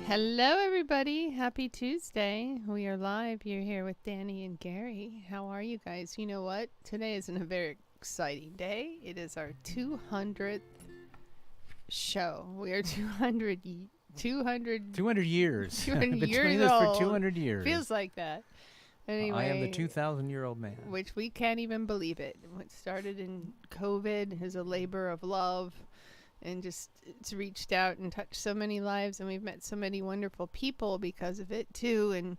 Hello, everybody. Happy Tuesday. We are live. You're here with Danny and Gary. How are you guys? You know what? Today is a very exciting day. It is our 200th show. We are 200 200 years. 200 I've been years doing this old. for 200 years. Feels like that. Anyway, I am the 2,000-year-old man. which we can't even believe it. What started in COVID is a labor of love, and just it's reached out and touched so many lives, and we've met so many wonderful people because of it too, and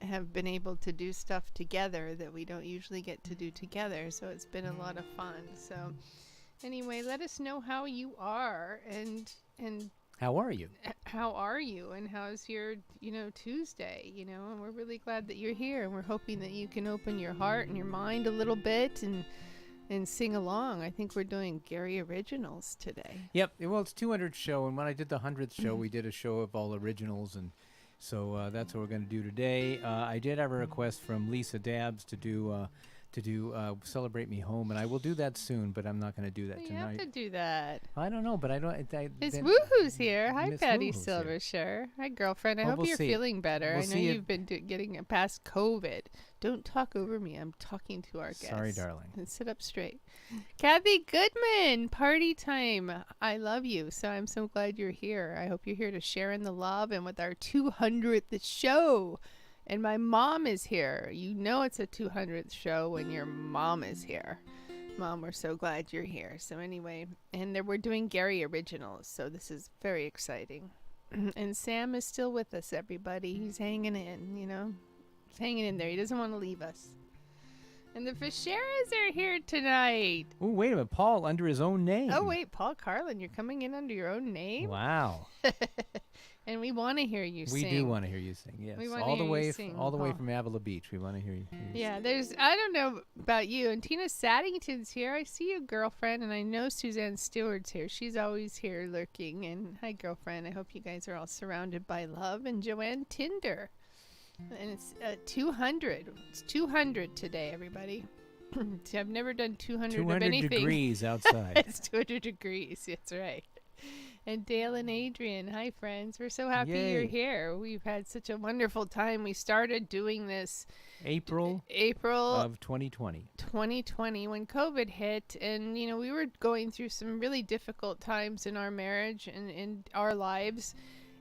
have been able to do stuff together that we don't usually get to do together. So it's been a lot of fun. So anyway, let us know how you are, and How are you? how are you, and how's your Tuesday, and we're really glad that you're here, and we're hoping that you can open your heart and your mind a little bit and sing along. I think we're doing Gary originals today. Yep. Well, it's 200th show, and when I did the 100th show, we did a show of all originals, and so that's what we're going to do today. I did have a request from Lisa Dabbs to do Celebrate Me Home, and I will do that soon, but I'm not going to do that You tonight. have to do that. I don't know, but I don't. Miss then- Woohoo's here. Hi, Miss Patty Woohoo's here. Silvershire. Hi, girlfriend. I Well, hope we'll you're see. feeling better. We'll I know see if- you've been getting past COVID. Don't talk over me. I'm talking to our guests. Sorry, darling. And sit up straight. Kathy Goodman, party time. I love you. So I'm so glad you're here. I hope you're here to share in the love and with our 200th show. And my mom is here. You know it's a 200th show when your mom is here. Mom, we're so glad you're here. So anyway, and we're doing Gary originals. So this is very exciting. And Sam is still with us, everybody. He's hanging in, He's hanging in there. He doesn't want to leave us. And the Fischeras are here tonight. Oh, wait a minute. Paul under his own name. Oh, wait, Paul Carlin, you're coming in under your own name? Wow. And we want to hear you We sing. do want to hear you sing. Yes. We wanna all the hear you way sing, all the way Paul. from Avila Beach. We want to hear you. Yeah, sing. I don't know about you, and Tina Saddington's here. I see you, girlfriend, and I know Suzanne Stewart's here. She's always here lurking. And hi, girlfriend. I hope you guys are all surrounded by love. And Joanne Tinder. And it's 200. It's 200 today, everybody. See, I've never done 200 of 200 anything. degrees outside. It's 200 degrees. That's right. And Dale and Adrian, hi friends. We're so happy you're Yay. here. We've had such a wonderful time. We started doing this April April of 2020. 2020 when COVID hit, and we were going through some really difficult times in our marriage and in our lives.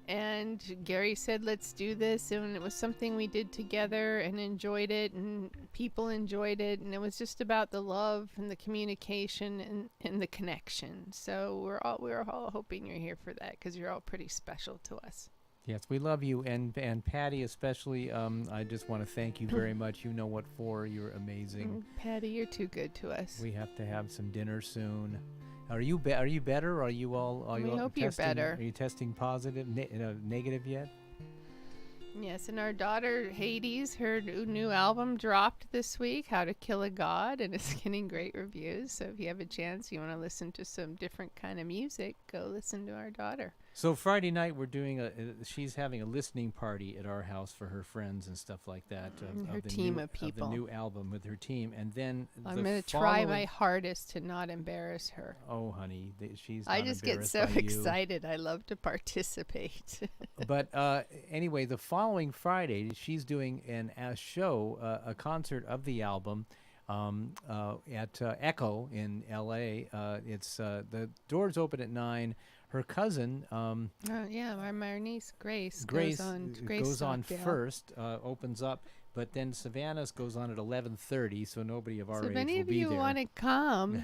And Gary said, let's do this. And it was something we did together and enjoyed it, and people enjoyed it. And it was just about the love and the communication and the connection. So we're all hoping you're here for that, because you're all pretty special to us. Yes, we love you, and Patty especially. I just want to thank you very much. You know what for. You're amazing. Patty, you're too good to us. We have to have some dinner soon. Are you better? Or are you all? Are We you all hope you're testing, better. Are you testing positive, negative yet? Yes, and our daughter Hades, her new album dropped this week, How to Kill a God, and it's getting great reviews. So if you have a chance, you want to listen to some different kind of music, go listen to our daughter. So Friday night we're doing she's having a listening party at our house for her friends and stuff like that. Her the team new, of people. the new album with her team, and then I'm going to try my hardest to not embarrass her. Oh, honey, she's. I not just get embarrassed so by you. excited. I love to participate. But anyway, the following Friday, she's doing a concert of the album at Echo in L.A. It's the doors open at 9. Her cousin, Yeah, my niece Grace Grace goes on Stockdale. First, opens up, but then Savannah's goes on at 11:30, so nobody of our So if age any will of be you there. want to come,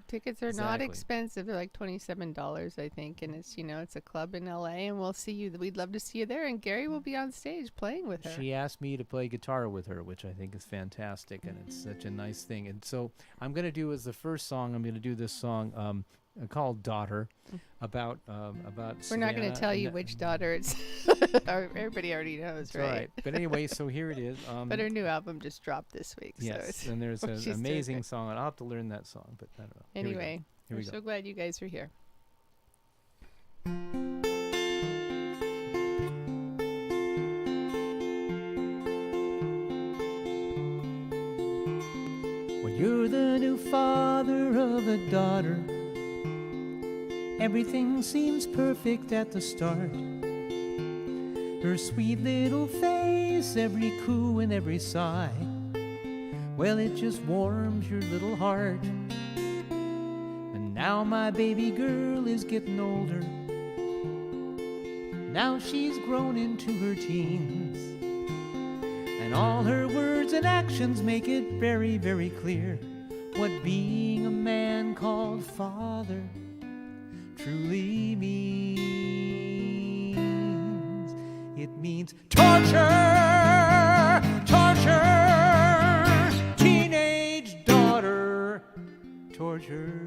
tickets are not Exactly. expensive. They're like $27, I think, and it's a club in LA, and we'll see you. We'd love to see you there, and Gary will be on stage playing with her. She asked me to play guitar with her, which I think is fantastic, and it's such a nice thing. And so I'm going to do as the first song. I'm going to do this song called "Daughter," about. We're not going Savannah to tell and you the- which daughter it's. Everybody already knows, That's right? right. But anyway, so here it is. But her new album just dropped this week. So Yes, it's and there's an she's amazing terrific. song. And I'll have to learn that song, but I don't know. Here we go. Anyway, Here we're we go. so glad you guys are here. When you're the new father of a daughter, everything seems perfect at the start. Her sweet little face, every coo and every sigh, well, it just warms your little heart. And now my baby girl is getting older. Now she's grown into her teens, and all her words and actions make it very, very clear what being a man called father truly means. It means torture, torture, teenage daughter, torture.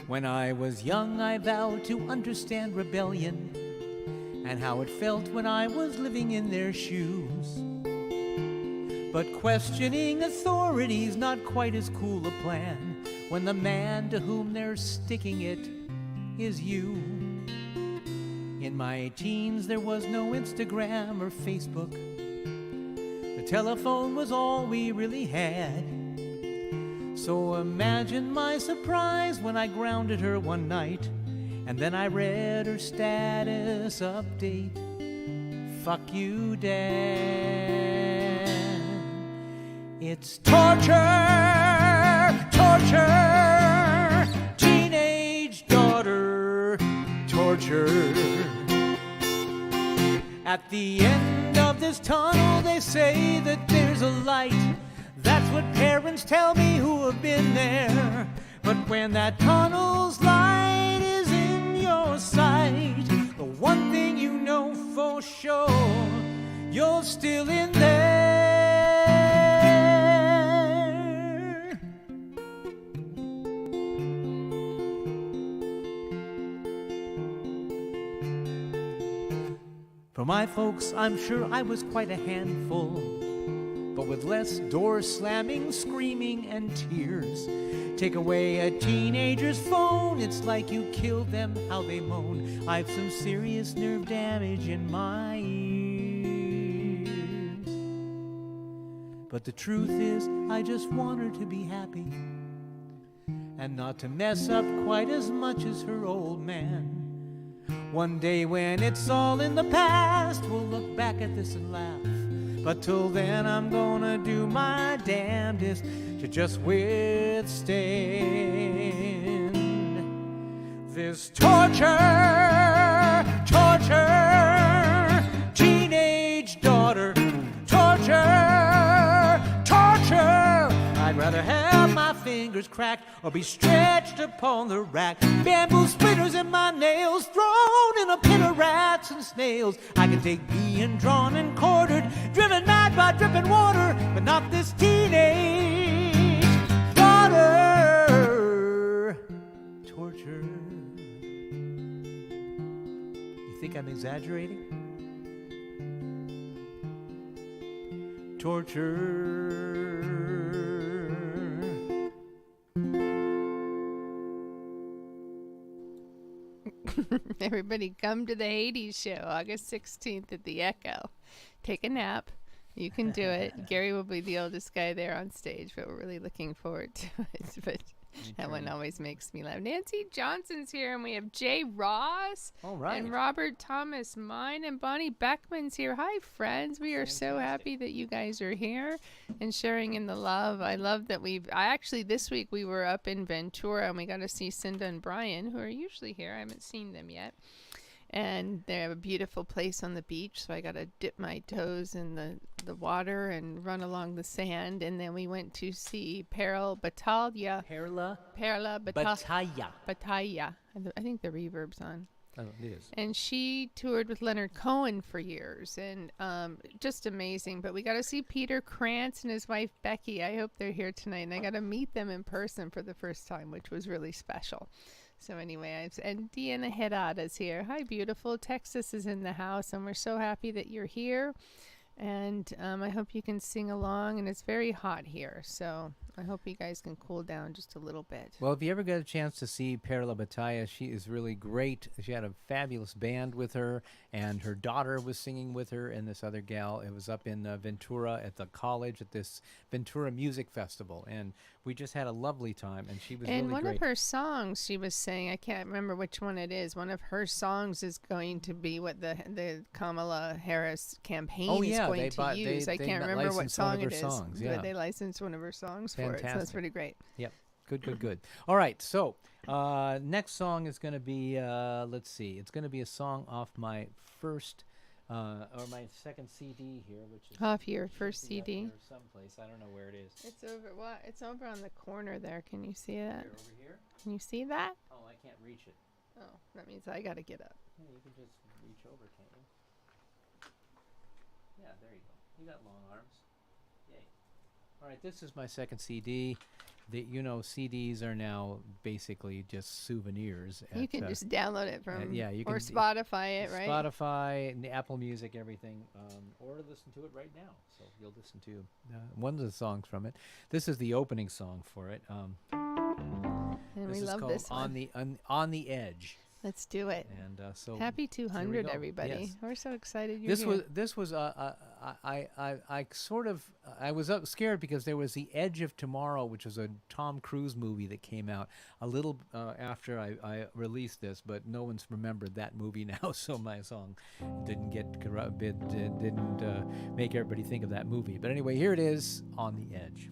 When I was young, I vowed to understand rebellion and how it felt when I was living in their shoes. But questioning authority's not quite as cool a plan when the man to whom they're sticking it is you. In my teens, there was no Instagram or Facebook. The telephone was all we really had. So imagine my surprise when I grounded her one night, and then I read her status update. Fuck you, Dad. It's torture, torture, teenage daughter, torture. At the end of this tunnel, they say that there's a light. That's what parents tell me who have been there. But when that tunnel's light is in your sight, the one thing you know for sure, you're still in there. For my folks, I'm sure I was quite a handful, but with less door slamming, screaming, and tears. Take away a teenager's phone, it's like you killed them, how they moan. I've some serious nerve damage in my ears. But the truth is, I just want her to be happy and not to mess up quite as much as her old man. One day when it's all in the past, we'll look back at this and laugh. But till then, I'm gonna do my damnedest to just withstand this torture, torture, teenage daughter, torture, torture. I'd rather have my fingers cracked or be stretched upon the rack. Bamboo splinters in my nails, thrown in a pit of rats and snails. I can take being drawn and quartered, driven mad by dripping water, but not this teenage daughter torture. You think I'm exaggerating? Torture. Everybody come to the Hades show, August 16th at the Echo. Take a nap. You can do it. Gary will be the oldest guy there on stage, but we're really looking forward to it. But that one always makes me laugh. Nancy Johnson's here, and we have Jay Ross. All right. And Robert Thomas Mine, and Bonnie Beckman's here. Hi, friends. We are so happy that you guys are here and sharing in the love. I love that this week we were up in Ventura, and we got to see Cinda and Brian, who are usually here. I haven't seen them yet. And they have a beautiful place on the beach, so I got to dip my toes in the water and run along the sand. And then we went to see Perla Battaglia. Battaglia. I think the reverb's on. Oh, it is. And she toured with Leonard Cohen for years, and just amazing. But we got to see Peter Krantz and his wife Becky. I hope they're here tonight, and I got to meet them in person for the first time, which was really special. So anyway, and Deanna Herrada's here. Hi, beautiful. Texas is in the house, and we're so happy that you're here. And I hope you can sing along, and it's very hot here. So I hope you guys can cool down just a little bit. Well, if you ever get a chance to see Per La Battaglia, she is really great. She had a fabulous band with her, and her daughter was singing with her, and this other gal. It was up in Ventura at the college at this Ventura Music Festival, and we just had a lovely time, and she was And really one great. of her songs, she was saying, I can't remember which one it is. One of her songs is going to be what the Kamala Harris campaign Oh, is yeah, going they to bought- use. I they can't ma- remember what licensed one of song her it is, songs, yeah. but they licensed one of her songs for it. So that's Fantastic. pretty great. Yep. Good. All right. So next song is going to be, let's see, it's going to be a song off my first or my second CD here, which is Off your should first be up CD. here someplace. I don't know where it is. It's over. What? It's over on the corner there. Can you see that? Here, over here? Can you see that? Oh, I can't reach it. Oh, that means I gotta get up. Yeah, you can just reach over, can't you? Yeah, there you go. You got long arms. Yay. All right, this is my second CD. CDs are now basically just souvenirs. You can just download it from, yeah, you or can Spotify it, right? Spotify, and Apple Music, everything, or listen to it right now. So you'll listen to one of the songs from it. This is the opening song for it. And This we is love called this one. On the Edge. Let's do it. And so Happy 200, go. everybody. Yes. We're so excited you're this here. was I sort of I was scared because there was The Edge of Tomorrow, which was a Tom Cruise movie that came out a little after I released this, but no one's remembered that movie now, so my song didn't make everybody think of that movie. But anyway, here it is, On the Edge.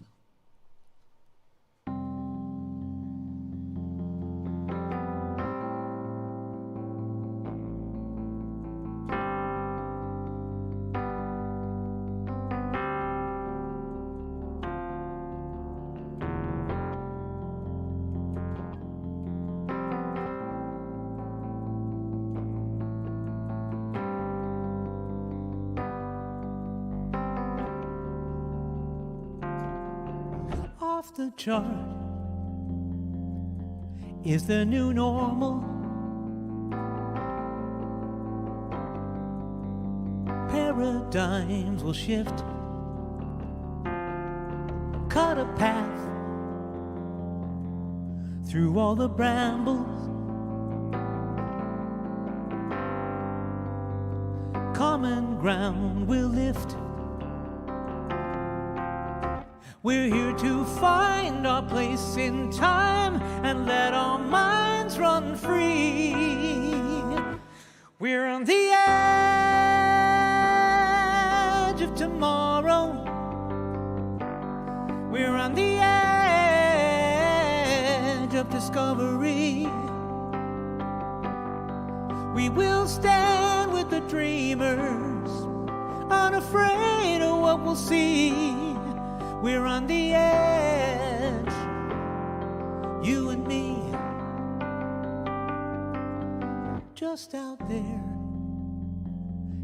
Off the chart is the new normal. Paradigms will shift. Cut a path through all the brambles. Common ground will lift. We're here to find our place in time and let our minds run free. We're on the edge of tomorrow. We're on the edge of discovery. We will stand with the dreamers, unafraid of what we'll see. We're on the edge, you and me. Just out there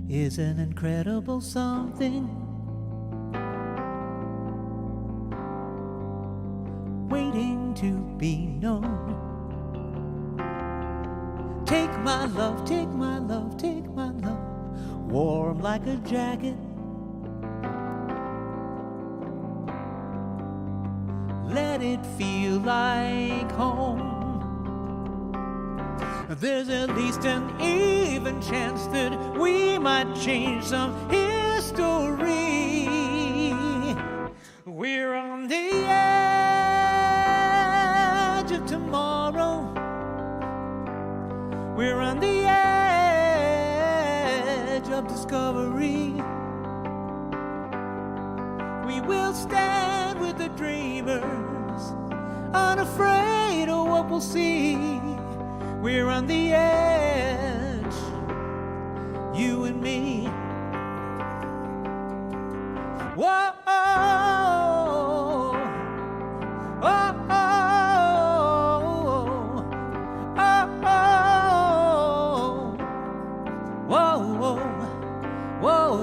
is an incredible something waiting to be known. Take my love, take my love, take my love, warm like a jacket. Let it feel like home. There's at least an even chance that we might change some history. We're on the edge of tomorrow. We're on the edge of discovery. We will stand with the dreamers, unafraid of what we'll see. We're on the edge, you and me. Whoa, oh, oh, oh, oh, whoa, whoa, whoa,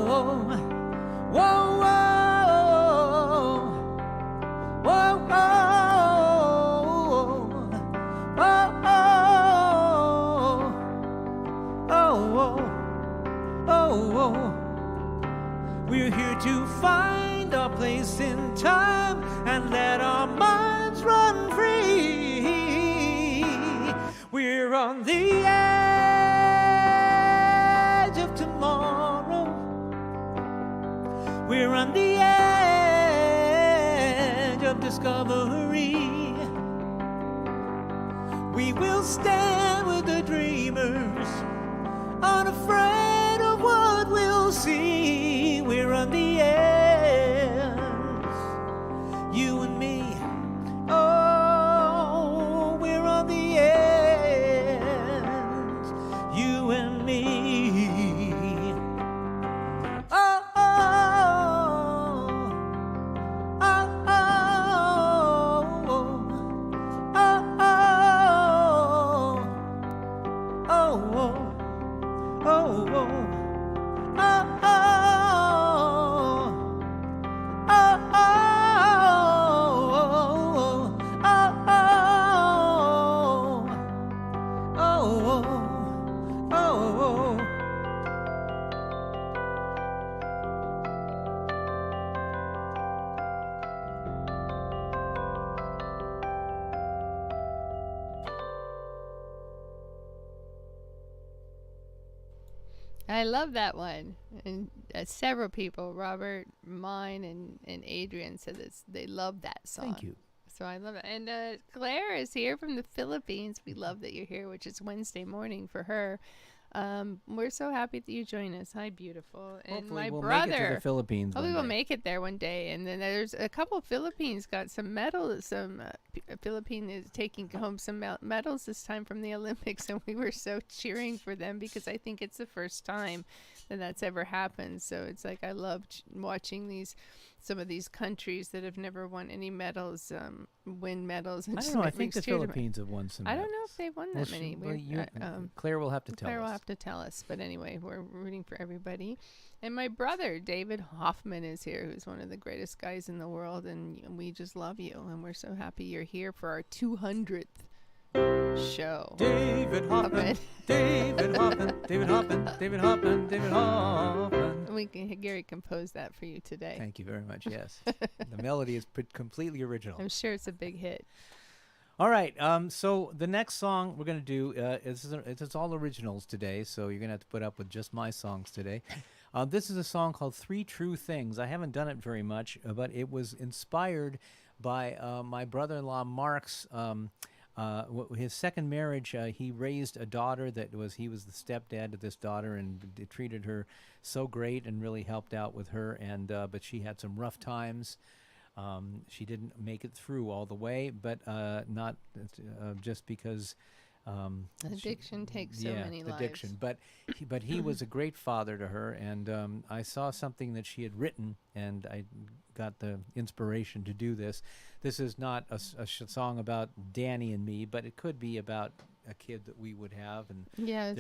whoa, whoa. We're here to find our place in time and let our on the edge of tomorrow. We're on the edge of discovery. We will stand with the dreamers, unafraid of what we'll see. We're on the edge, you and me. Oh, we're on the edge, you and me. Oh, oh, oh, oh, oh, oh, oh, oh, oh. I love that one. And several people, Robert, mine, and Adrian, said this. They love that song. Thank you. So I love it. And Claire is here from the Philippines. We love that you're here, which is Wednesday morning for her. We're so happy that you join us. Hi, beautiful. And Hopefully my we'll brother. make it to the Philippines. Hopefully one we'll day. make it there one day. And then there's a couple of Philippines got some medals. Some Philippine is taking home some medals this time from the Olympics, and we were so cheering for them because I think it's the first time that that's ever happened. So it's like I love watching some of these countries that have never won any medals win medals. And I just don't know. I make think the me cheer them. Philippines have won some. I don't know medals. if they've won Well, that many. Claire will have to tell Claire will us. have to tell us. But anyway, we're rooting for everybody. And my brother, David Hoffman, is here, who's one of the greatest guys in the world. And we just love you. And we're so happy you're here for our 200th show. David Hoffman, David Hoffman, David Hoffman, David Hoffman, David Hoffman. Gary composed that for you today. Thank you very much. Yes, the melody is completely original. I'm sure it's a big hit. All right. So the next song we're gonna do it's all originals today. So you're gonna have to put up with just my songs today. This is a song called "Three True Things." I haven't done it very much, but it was inspired by my brother-in-law Mark's. His second marriage, he raised a daughter he was the stepdad to this daughter, and treated her so great and really helped out with her. And but she had some rough times. She didn't make it through all the way, but not just because. Addiction takes so many lives. Addiction. But he was a great father to her, and I saw something that she had written, and I got the inspiration to do this. This is not a song about Danny and me, but it could be about a kid that we would have. And yeah, it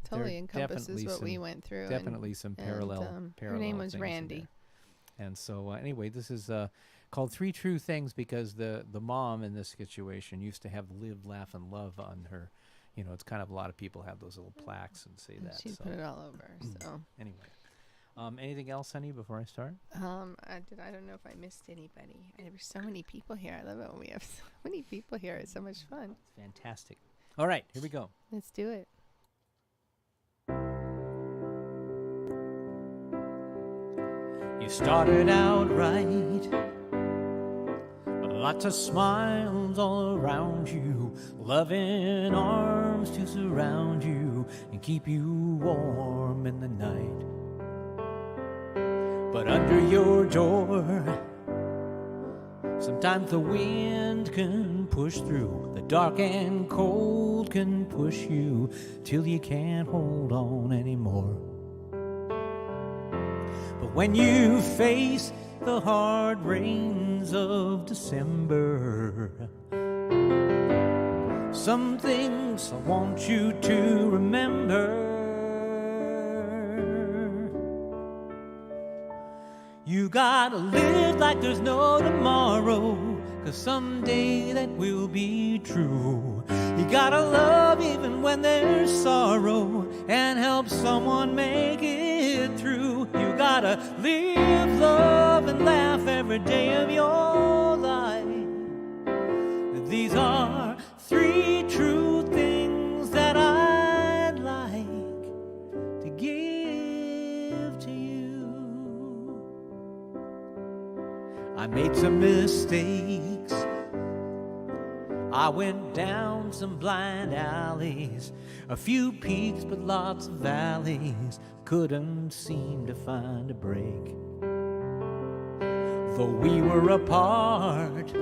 totally encompasses what we went through. Definitely some parallel. Her name was things in Randy. there. And so anyway, this is called "Three True Things" because the mom in this situation used to have "Live, Laugh, and Love" on her. You know, it's kind of a lot of people have those little plaques and say that. She put it all over. So anyway, anything else, honey, before I start? I don't know if I missed anybody. There's so many people here. I love it when we have so many people here. It's so much fun. It's fantastic. All right, here we go. Let's do it. You started out right, lots of smiles all around you, loving arms to surround you and keep you warm in the night. But under your door, sometimes the wind can push through, the dark and cold can push you till you can't hold on anymore. But when you face the hard rains of December, some things I want you to remember. You gotta live like there's no tomorrow, 'cause someday that will be true. You gotta love even when there's sorrow, and help someone make it through. You gotta live, love, and laugh every day of your life. These are three true things of mistakes. I went down some blind alleys, a few peaks but lots of valleys, couldn't seem to find a break. Though we were apart,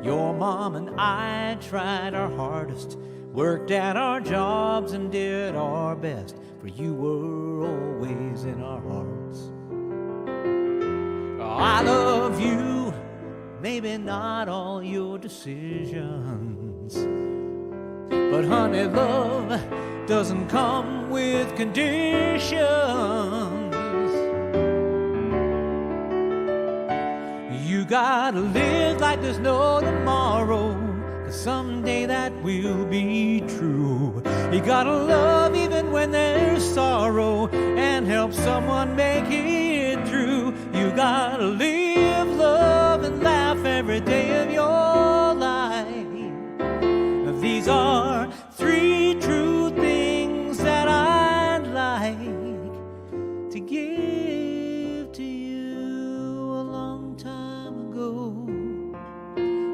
your mom and I tried our hardest, worked at our jobs and did our best, for you were always in our hearts. I love you, maybe not all your decisions, but honey, love doesn't come with conditions. You gotta live like there's no tomorrow, 'cause someday that will be true. You gotta love even when there's sorrow, and help someone make it through. You gotta live, love, and laugh every day of your life. These are three true things that I'd like to give to you. A long time ago,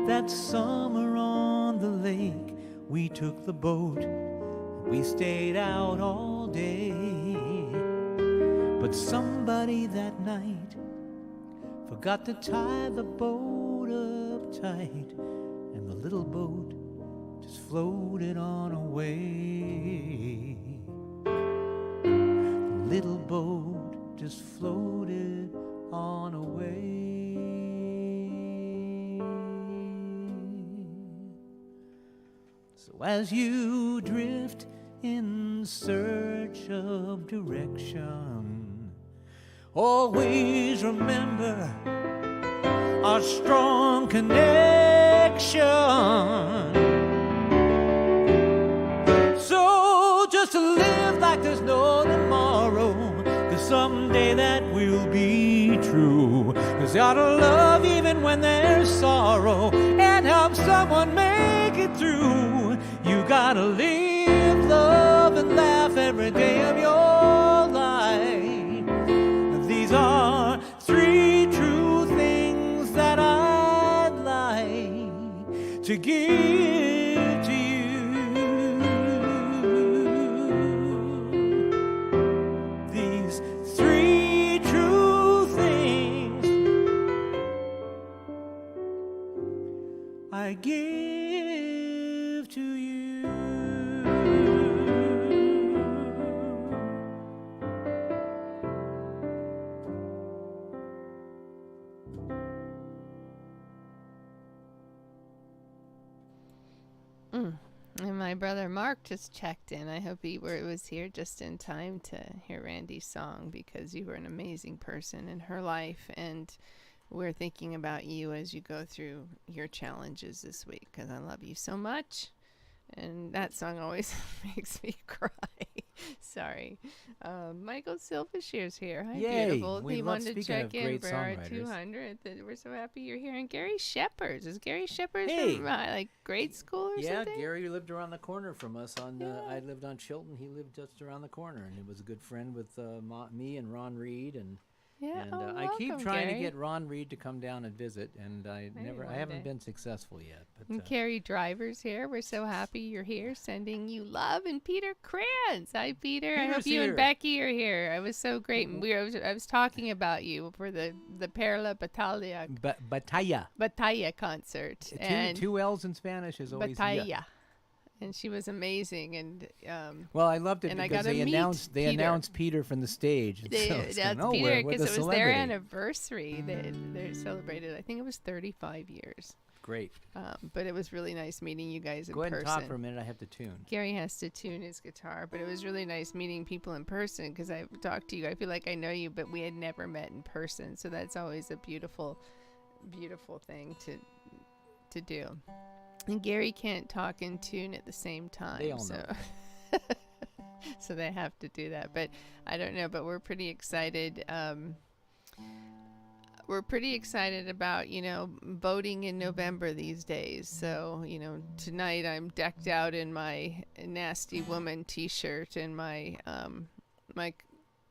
that summer on the lake, we took the boat, we stayed out all day. But somebody that night forgot to tie the boat up tight, and the little boat just floated on away. The little boat just floated on away. So as you drift in search of direction, always remember our strong connection. So just to live like there's no tomorrow, 'cause someday that will be true. 'Cause you oughta love even when there's sorrow, and help someone make it through. You gotta live, love, and laugh every day of your life. These are three true things that I'd like to give to you. These three true things I give to you. And my brother Mark just checked in. I hope he was here just in time to hear Randy's song, because you were an amazing person in her life, and we're thinking about you as you go through your challenges this week, because I love you so much. And that song always makes me cry. Sorry. Michael Silvershear's here. Hi, Yay. beautiful. We He love- wanted to speaking check of in great for our songwriters. 200th. And we're so happy you're here. And Gary Shepherds. Is Gary Shepherds Hey. from like grade school or Yeah, something? Gary lived around the corner from us. Yeah. I lived on Chilton. He lived just around the corner, and he was a good friend with me and Ron Reed. And Yeah. I keep welcome, trying Gary. to get Ron Reed to come down and visit, and I Maybe one haven't day. been successful yet. But And Carrie Driver's here. We're so happy you're here, sending you love. And Peter Kranz. Hi, Peter. I hope Peter's you here. and Becky are here. I was so great. And I was talking about you for the Perla Battaglia Batalla. concert. And Two L's in Spanish is always Battaglia. yeah. And she was amazing. And Well, I loved it And I because got to they meet announced Peter. Peter from the stage. And so it's that's going, oh, Peter, we're because the it was their celebrity. anniversary. They celebrated, I think it was 35 years. Great. But it was really nice meeting you guys in Go ahead person. and talk for a minute. I have to tune. Gary has to tune his guitar, but it was really nice meeting people in person, because I've talked to you. I feel like I know you, but we had never met in person. So that's always a beautiful, beautiful thing to do. And Gary can't talk and tune at the same time. They all so. know. So they have to do that. But I don't know, but we're pretty excited. We're pretty excited about, voting in November these days. So, tonight I'm decked out in my Nasty Woman t-shirt and my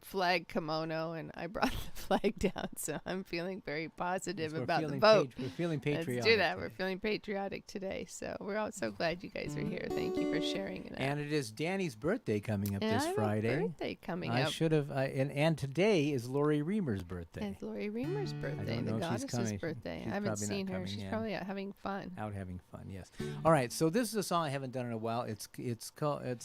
flag kimono, and I brought the flag down, so I'm feeling very positive Yes, about the vote. We're feeling patriotic. Let's do that. today. We're feeling patriotic today, so we're all so glad you guys are here. Thank you for sharing that. And it is Danny's birthday coming up And this I have Friday. a birthday coming I up. should have. And today is Lori Reamer's birthday. And it's Lori Reamer's birthday, don't the know if she's goddess's coming. birthday. She's I haven't probably not seen her. coming, She's yeah. probably out having fun. Out having fun, yes. All right, so this is a song I haven't done in a while. It's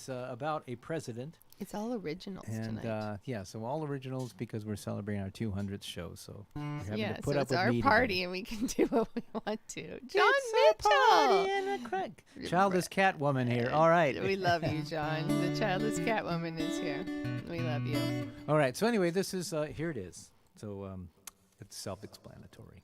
about a president, It's all originals and tonight. so all originals because we're celebrating our 200th show. So we're having Yeah, to put so up it's with our me party, today. and we can do what we want to. John It's our party Mitchell. and a crack. Childless Catwoman here. All right. We love you, John. The childless Catwoman is here. We love you. All right. So anyway, this is here it is. So it's self-explanatory.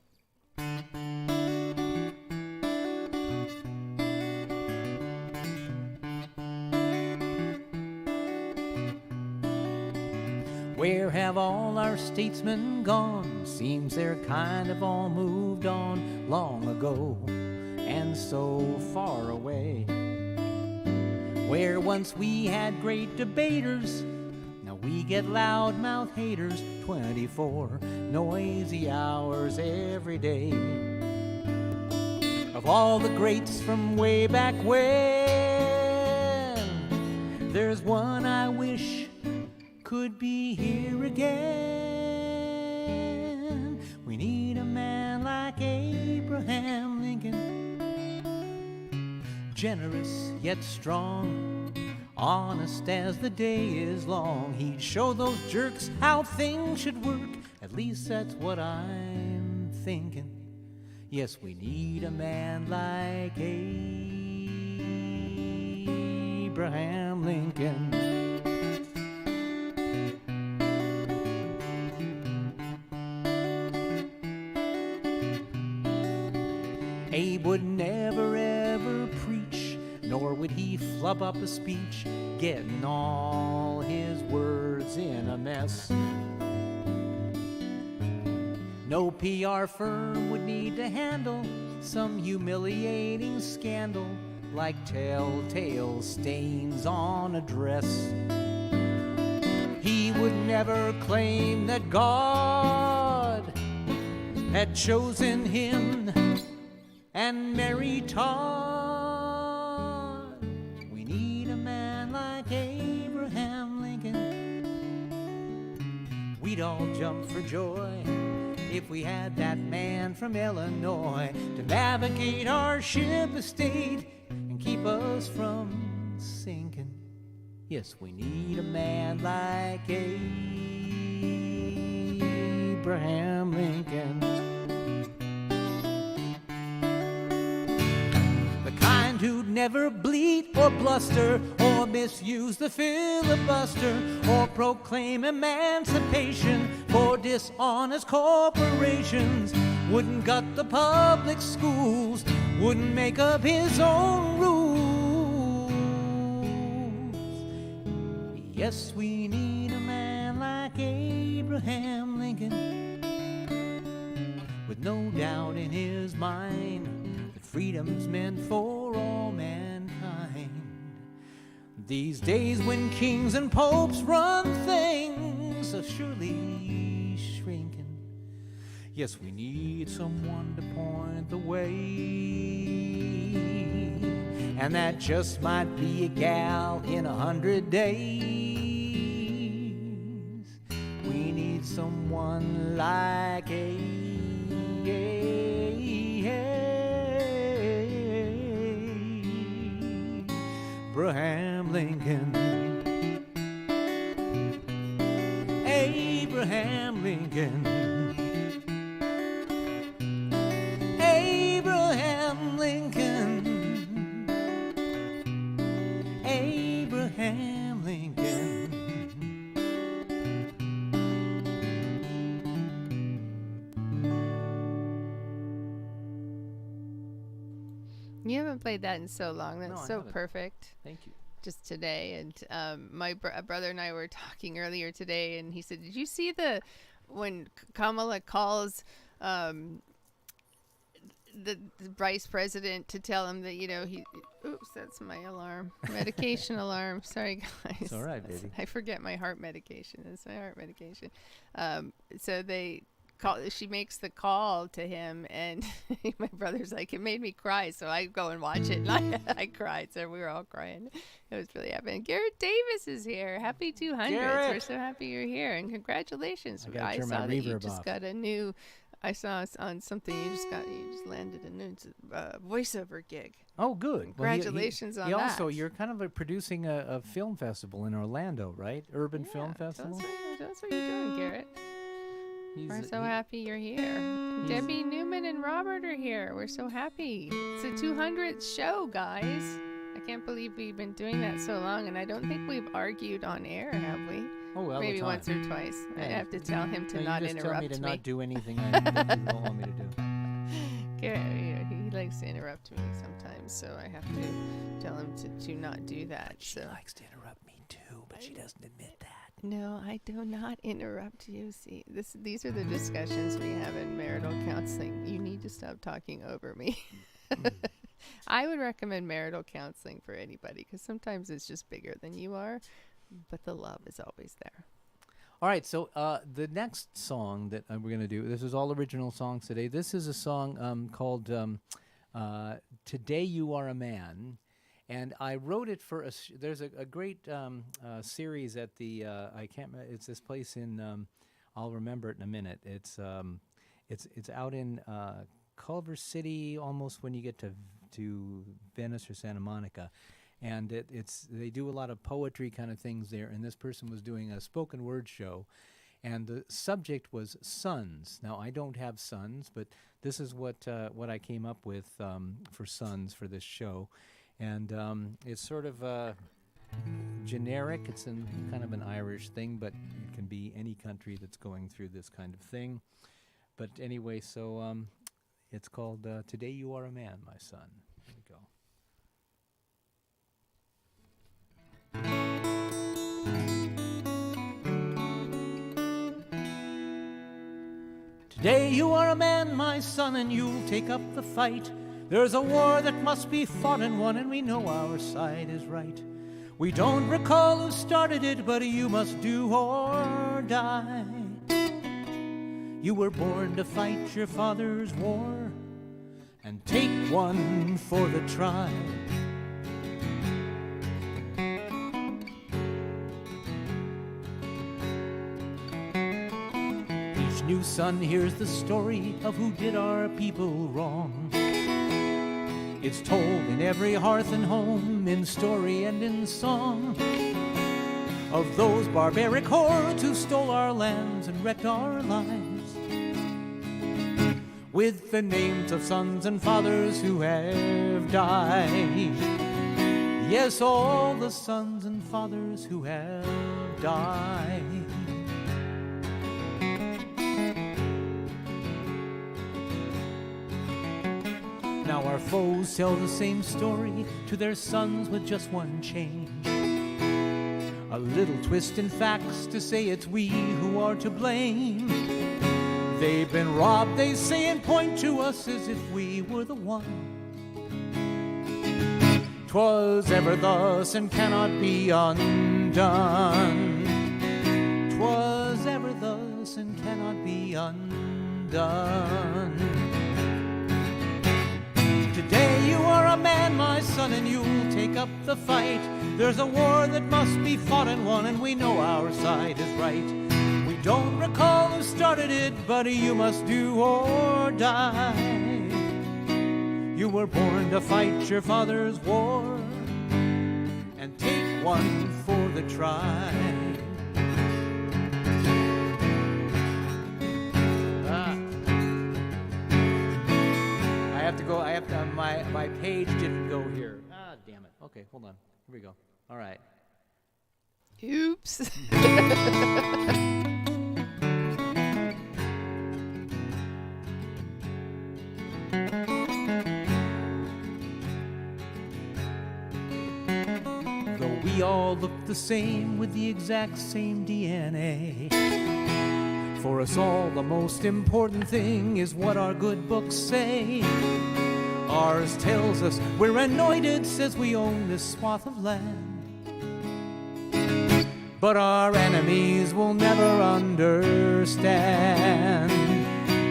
Where have all our statesmen gone? Seems they're kind of all moved on long ago and so far away. Where once we had great debaters, now we get loudmouth haters 24 noisy hours every day. Of all the greats from way back when, there's one I wish could be here again. We need a man like Abraham Lincoln, generous yet strong, honest as the day is long. He'd show those jerks how things should work, at least that's what I'm thinking. Yes, we need a man like Abraham Lincoln. Abe would never ever preach, nor would he flub up a speech, getting all his words in a mess. No PR firm would need to handle some humiliating scandal like telltale stains on a dress. He would never claim that God had chosen him and Mary Todd. We need a man like Abraham Lincoln. We'd all jump for joy if we had that man from Illinois to navigate our ship of state and keep us from sinking. Yes, we need a man like Abraham Lincoln. Who'd never bleat or bluster or misuse the filibuster or proclaim emancipation for dishonest corporations, wouldn't gut the public schools, wouldn't make up his own rules. Yes, we need a man like Abraham Lincoln, with no doubt in his mind that freedom's meant for all mankind. These days when kings and popes run things are surely shrinking. Yes, we need someone to point the way, and that just might be a gal in 100 days. We need someone like Abraham Lincoln. Abraham Lincoln. Abraham Lincoln. Abraham Lincoln. You haven't played that in so long. That's No, I so haven't. perfect. Thank you. Just today, and my brother and I were talking earlier today, and he said, "Did you see when Kamala calls the vice president to tell him that he Oops, that's my alarm. Medication alarm. Sorry, guys. It's all right, baby. I forget my heart medication. It's my heart medication. So she makes the call to him, and my brother's like, it made me cry, so I go and watch it, and I cried, so we were all crying. It was really happy. And Garrett Davis is here. Happy 200s. Garrett! We're so happy you're here, and congratulations. I saw my that you reverb just off. got a new, I saw on something you just landed a new voiceover gig. Oh, good. Congratulations on he also, that. you're kind of producing a film festival in Orlando, right? Urban Film Festival? Tell us what you're doing, Garrett. We're so happy you're here. Debbie Newman and Robert are here. We're so happy. It's the 200th show, guys. I can't believe we've been doing that so long, and I don't think we've argued on air, have we? Oh, well, maybe once or twice. Yeah. I have to tell him to No, not you just interrupt tell me to me. not do anything that you don't want me to do. Garrett, he likes to interrupt me sometimes, so I have to tell him to not do that. She likes to interrupt me too, but she doesn't admit that. No, I do not interrupt you. See, these are the discussions we have in marital counseling. You need to stop talking over me. I would recommend marital counseling for anybody, because sometimes it's just bigger than you are, but the love is always there. All right, so the next song that we're going to do, this is all original songs today. This is a song called Today You Are a Man. And I wrote it for there's a great series at the I can't remember, it's this place in I'll remember it in a minute. It's out in Culver City, almost when you get to Venice or Santa Monica, and they do a lot of poetry kind of things there. And this person was doing a spoken word show, and the subject was sons. Now I don't have sons, but this is what I came up with for sons for this show. And it's sort of generic. It's kind of an Irish thing, but it can be any country that's going through this kind of thing. But anyway, so it's called Today You Are a Man, My Son. Here we go. Today you are a man, my son, and you'll take up the fight. There's a war that must be fought and won, and we know our side is right. We don't recall who started it, but you must do or die. You were born to fight your father's war and take one for the tribe. Each new son hears the story of who did our people wrong. It's told in every hearth and home, in story and in song, of those barbaric hordes who stole our lands and wrecked our lives, with the names of sons and fathers who have died. Yes, all the sons and fathers who have died. Now our foes tell the same story to their sons with just one change. A little twist in facts to say it's we who are to blame. They've been robbed, they say, and point to us as if we were the one. 'Twas ever thus and cannot be undone. 'Twas ever thus and cannot be undone. Today you are a man, my son, and you'll take up the fight. There's a war that must be fought and won, and we know our side is right. We don't recall who started it, but you must do or die. You were born to fight your father's war and take one for the tribe. My page didn't go here. Ah, damn it. Okay, hold on. Here we go. All right. Oops. Though we all look the same with the exact same DNA, for us all the most important thing is what our good books say. Ours tells us we're anointed, says we own this swath of land. But our enemies will never understand.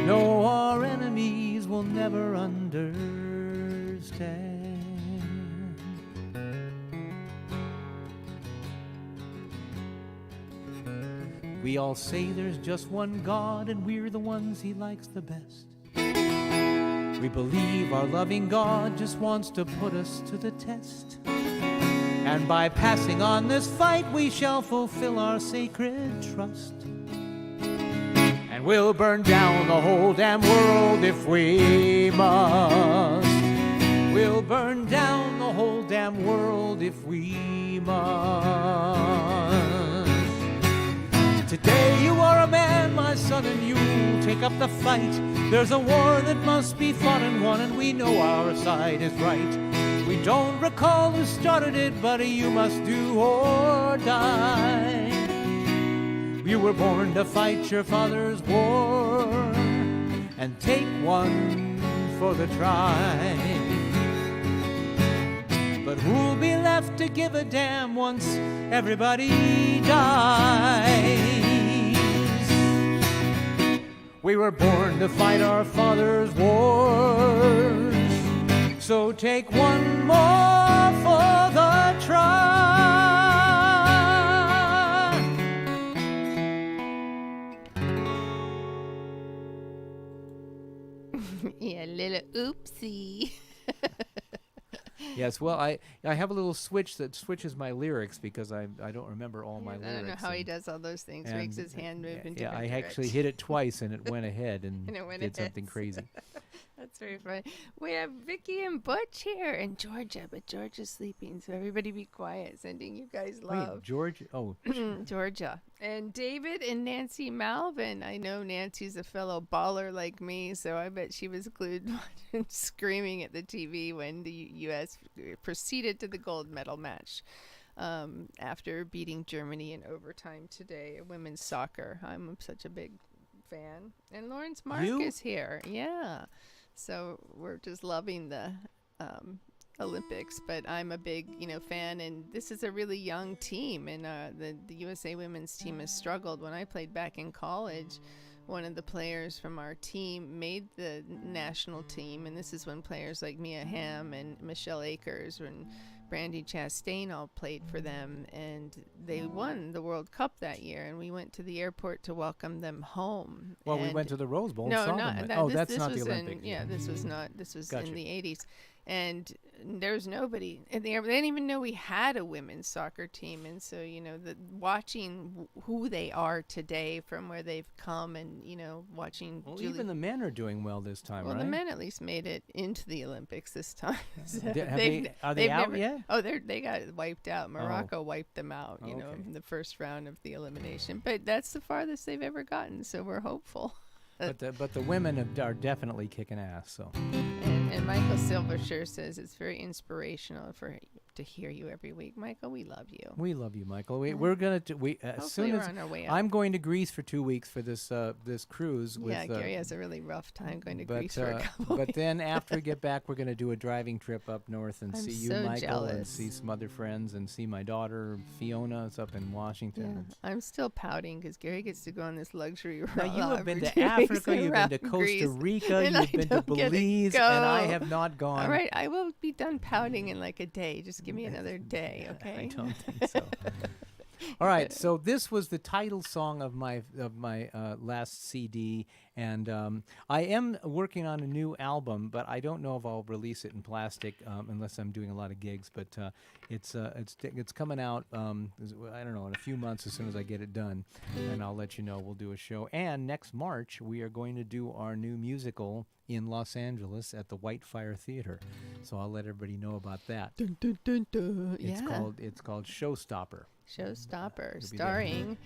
No, our enemies will never understand. We all say there's just one God, and we're the ones he likes the best. We believe our loving God just wants to put us to the test. And by passing on this fight, we shall fulfill our sacred trust. And we'll burn down the whole damn world if we must. We'll burn down the whole damn world if we must. Today you are a man, my son, and you'll take up the fight. There's a war that must be fought and won, and we know our side is right. We don't recall who started it, but you must do or die. You were born to fight your father's war and take one for the tribe. But who'll be left to give a damn once everybody dies? We were born to fight our father's wars, so take one more for the tribe. Yeah, little oopsie. Yes, well, I have a little switch that switches my lyrics because I don't remember all my lyrics. I don't know how he does all those things. Makes his hand move in different I actually directions. hit it twice and it went ahead and, And it went did ahead. something crazy. That's very funny. We have Vicky and Butch here, and Georgia, but Georgia's sleeping, so everybody be quiet. Sending you guys love. Wait, George? Oh, Georgia. And David and Nancy Malvin. I know Nancy's a fellow baller like me, so I bet she was glued and screaming at the TV when the U.S. proceeded to the gold medal match after beating Germany in overtime today, women's soccer. I'm such a big fan. And Lawrence Mark is here. Yeah. So we're just loving the Olympics, but I'm a big, fan, and this is a really young team, and the USA women's team has struggled. When I played back in college, one of the players from our team made the national team, and this is when players like Mia Hamm and Michelle Akers and Brandy Chastain all played for them, and they won the World Cup that year, and we went to the airport to welcome them home. well, we went to the Rose Bowl and No, saw not them. that. That's this not the was Olympics. this was not. This was Gotcha. in the 80s. And there's nobody. And they didn't even know we had a women's soccer team. And so, watching who they are today from where they've come, and, watching. Well, Julie, even the men are doing well this time, well, right? the men at least made it into the Olympics this time. So Are they've they out never- yet? Oh, they got wiped out. Morocco wiped them out, Okay. in the first round of the elimination. But that's the farthest they've ever gotten, so we're hopeful. But the women are definitely kicking ass. So. And Michael Silversher says it's very inspirational to hear you every week. Michael, we love you. We love you, Michael. We're gonna as Hopefully soon we're as on our way up. I'm going to Greece for 2 weeks for this cruise. Yeah, with, Gary has a really rough time going to Greece for a couple but weeks. then after we get back, we're going to do a driving trip up north and I'm see you, so Michael, and jealous. see some other friends and see my daughter Fiona. It's up in Washington. Yeah, I'm still pouting because Gary gets to go on this luxury Now ride. you have been to Africa, you've been to Costa Rica, and you've I been to don't get to Belize, and I go. have not gone. All right, I will be done pouting in like a day. Just give me another day, okay? I don't think so. All right, so this was the title song of my last CD, and I am working on a new album, but I don't know if I'll release it in plastic unless I'm doing a lot of gigs. But it's coming out I don't know, in a few months as soon as I get it done, and I'll let you know. We'll do a show, and next March we are going to do our new musical in Los Angeles at the Whitefire Theater. So I'll let everybody know about that. Dun, dun, dun, dun. It's Yeah. called Showstopper. Showstopper, You'll be there. starring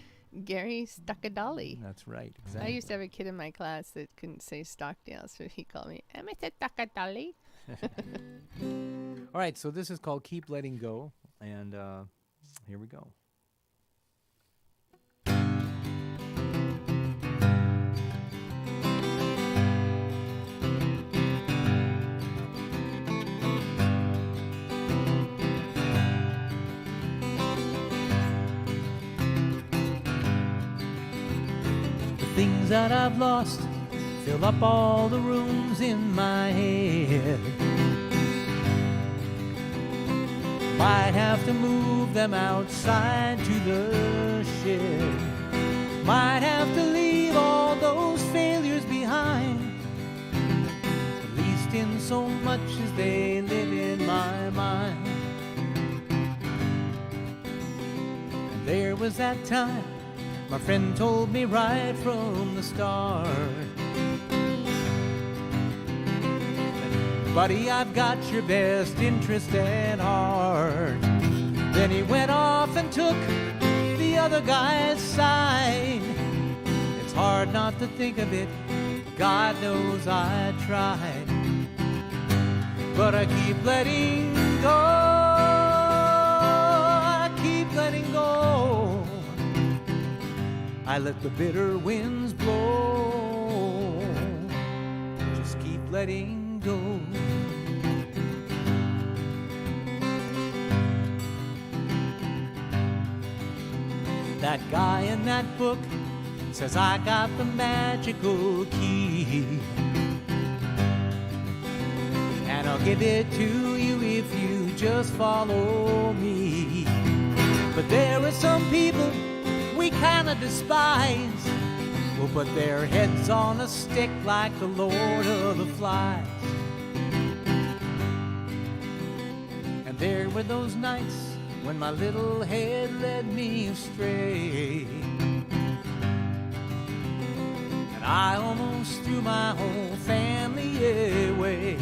Gary Stockdale. That's right. I Exactly. used to have a kid in my class that couldn't say Stockdale, so he called me Mr. Stockdale. All right, so this is called Keep Letting Go, and here we go. Things that I've lost fill up all the rooms in my head. Might have to move them outside to the shed. Might have to leave all those failures behind, at least in so much as they live in my mind. And there was that time my friend told me right from the start, buddy, I've got your best interest at heart. Then he went off and took the other guy's side. It's hard not to think of it, God knows I tried, but I keep letting go, I keep letting go. I let the bitter winds blow, just keep letting go. That guy in that book says I got the magical key, and I'll give it to you if you just follow me. But there are some people we kinda despise, will put their heads on a stick like the Lord of the Flies. And there were those nights when my little head led me astray, and I almost threw my whole family away.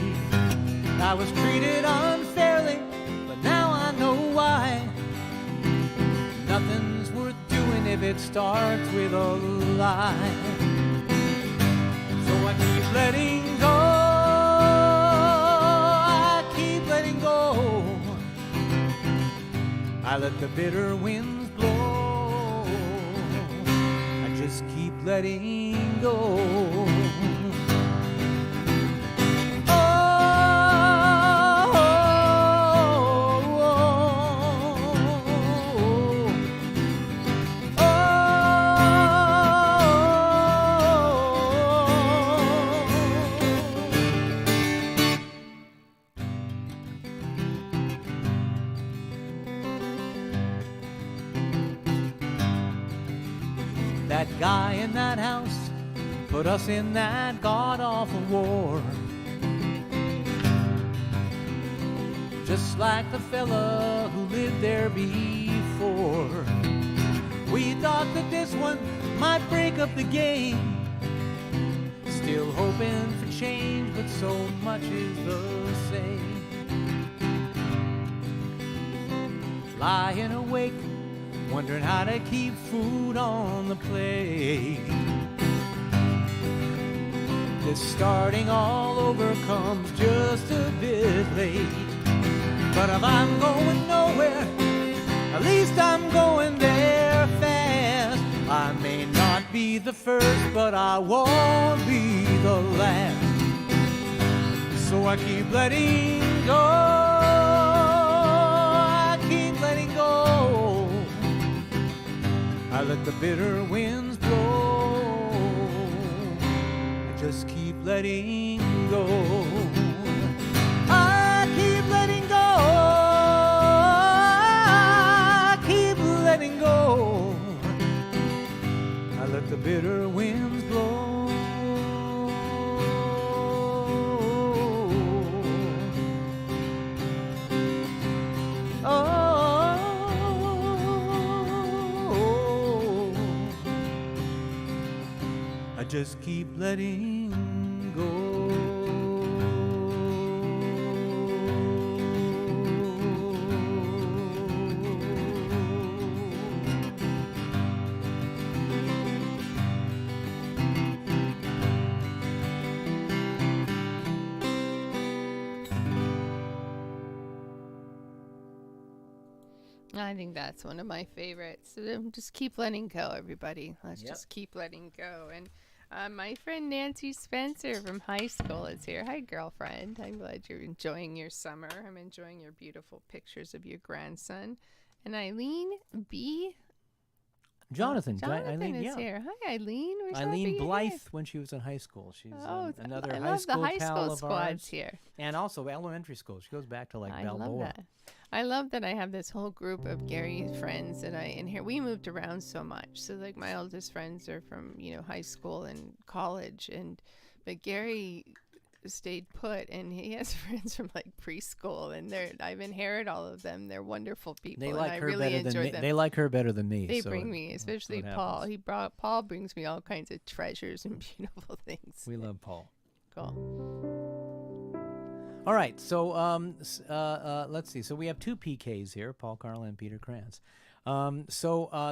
I was treated unfairly, but now I know why. Nothing's worth doing if it starts with a lie. So I keep letting go, I keep letting go. I let the bitter winds blow, I just keep letting go. That guy in that house put us in that god-awful war, just like the fella who lived there before. We thought that this one might break up the game, still hoping for change, but so much is the same. Lying awake, wondering how to keep food on the plate. This starting all over comes just a bit late. But if I'm going nowhere, at least I'm going there fast. I may not be the first, but I won't be the last. So I keep letting go, I keep letting go. I let the bitter winds blow, I just keep letting go. I keep letting go, I keep letting go. I let the bitter winds blow. I just keep letting go. I think that's one of my favorites. Just keep letting go, everybody. Let's Yep. just keep letting go. And my friend Nancy Spencer from high school is here. Hi, girlfriend. I'm glad you're enjoying your summer. I'm enjoying your beautiful pictures of your grandson. And Eileen B. Jonathan. Jonathan Eileen, is yeah. here. Hi, Eileen. We're so happy Eileen you're Blythe here. when she was in high school. She's Oh, another I high love the school high pal school of squads ours. here. And also elementary school. She goes back to like I Balboa. love that. I love that I have this whole group of Gary's friends that I inherit. We moved around so much. So like my oldest friends are from, high school and college, but Gary stayed put, and he has friends from like preschool, and I've inherited all of them. They're wonderful people. They and like I her really better than enjoy me. them. They like her better than me. They so bring me, especially what Paul. happens. Paul brings me all kinds of treasures and beautiful things. We love Paul. Cool. All right, so let's see. So we have two PKs here, Paul Carl and Peter Krantz.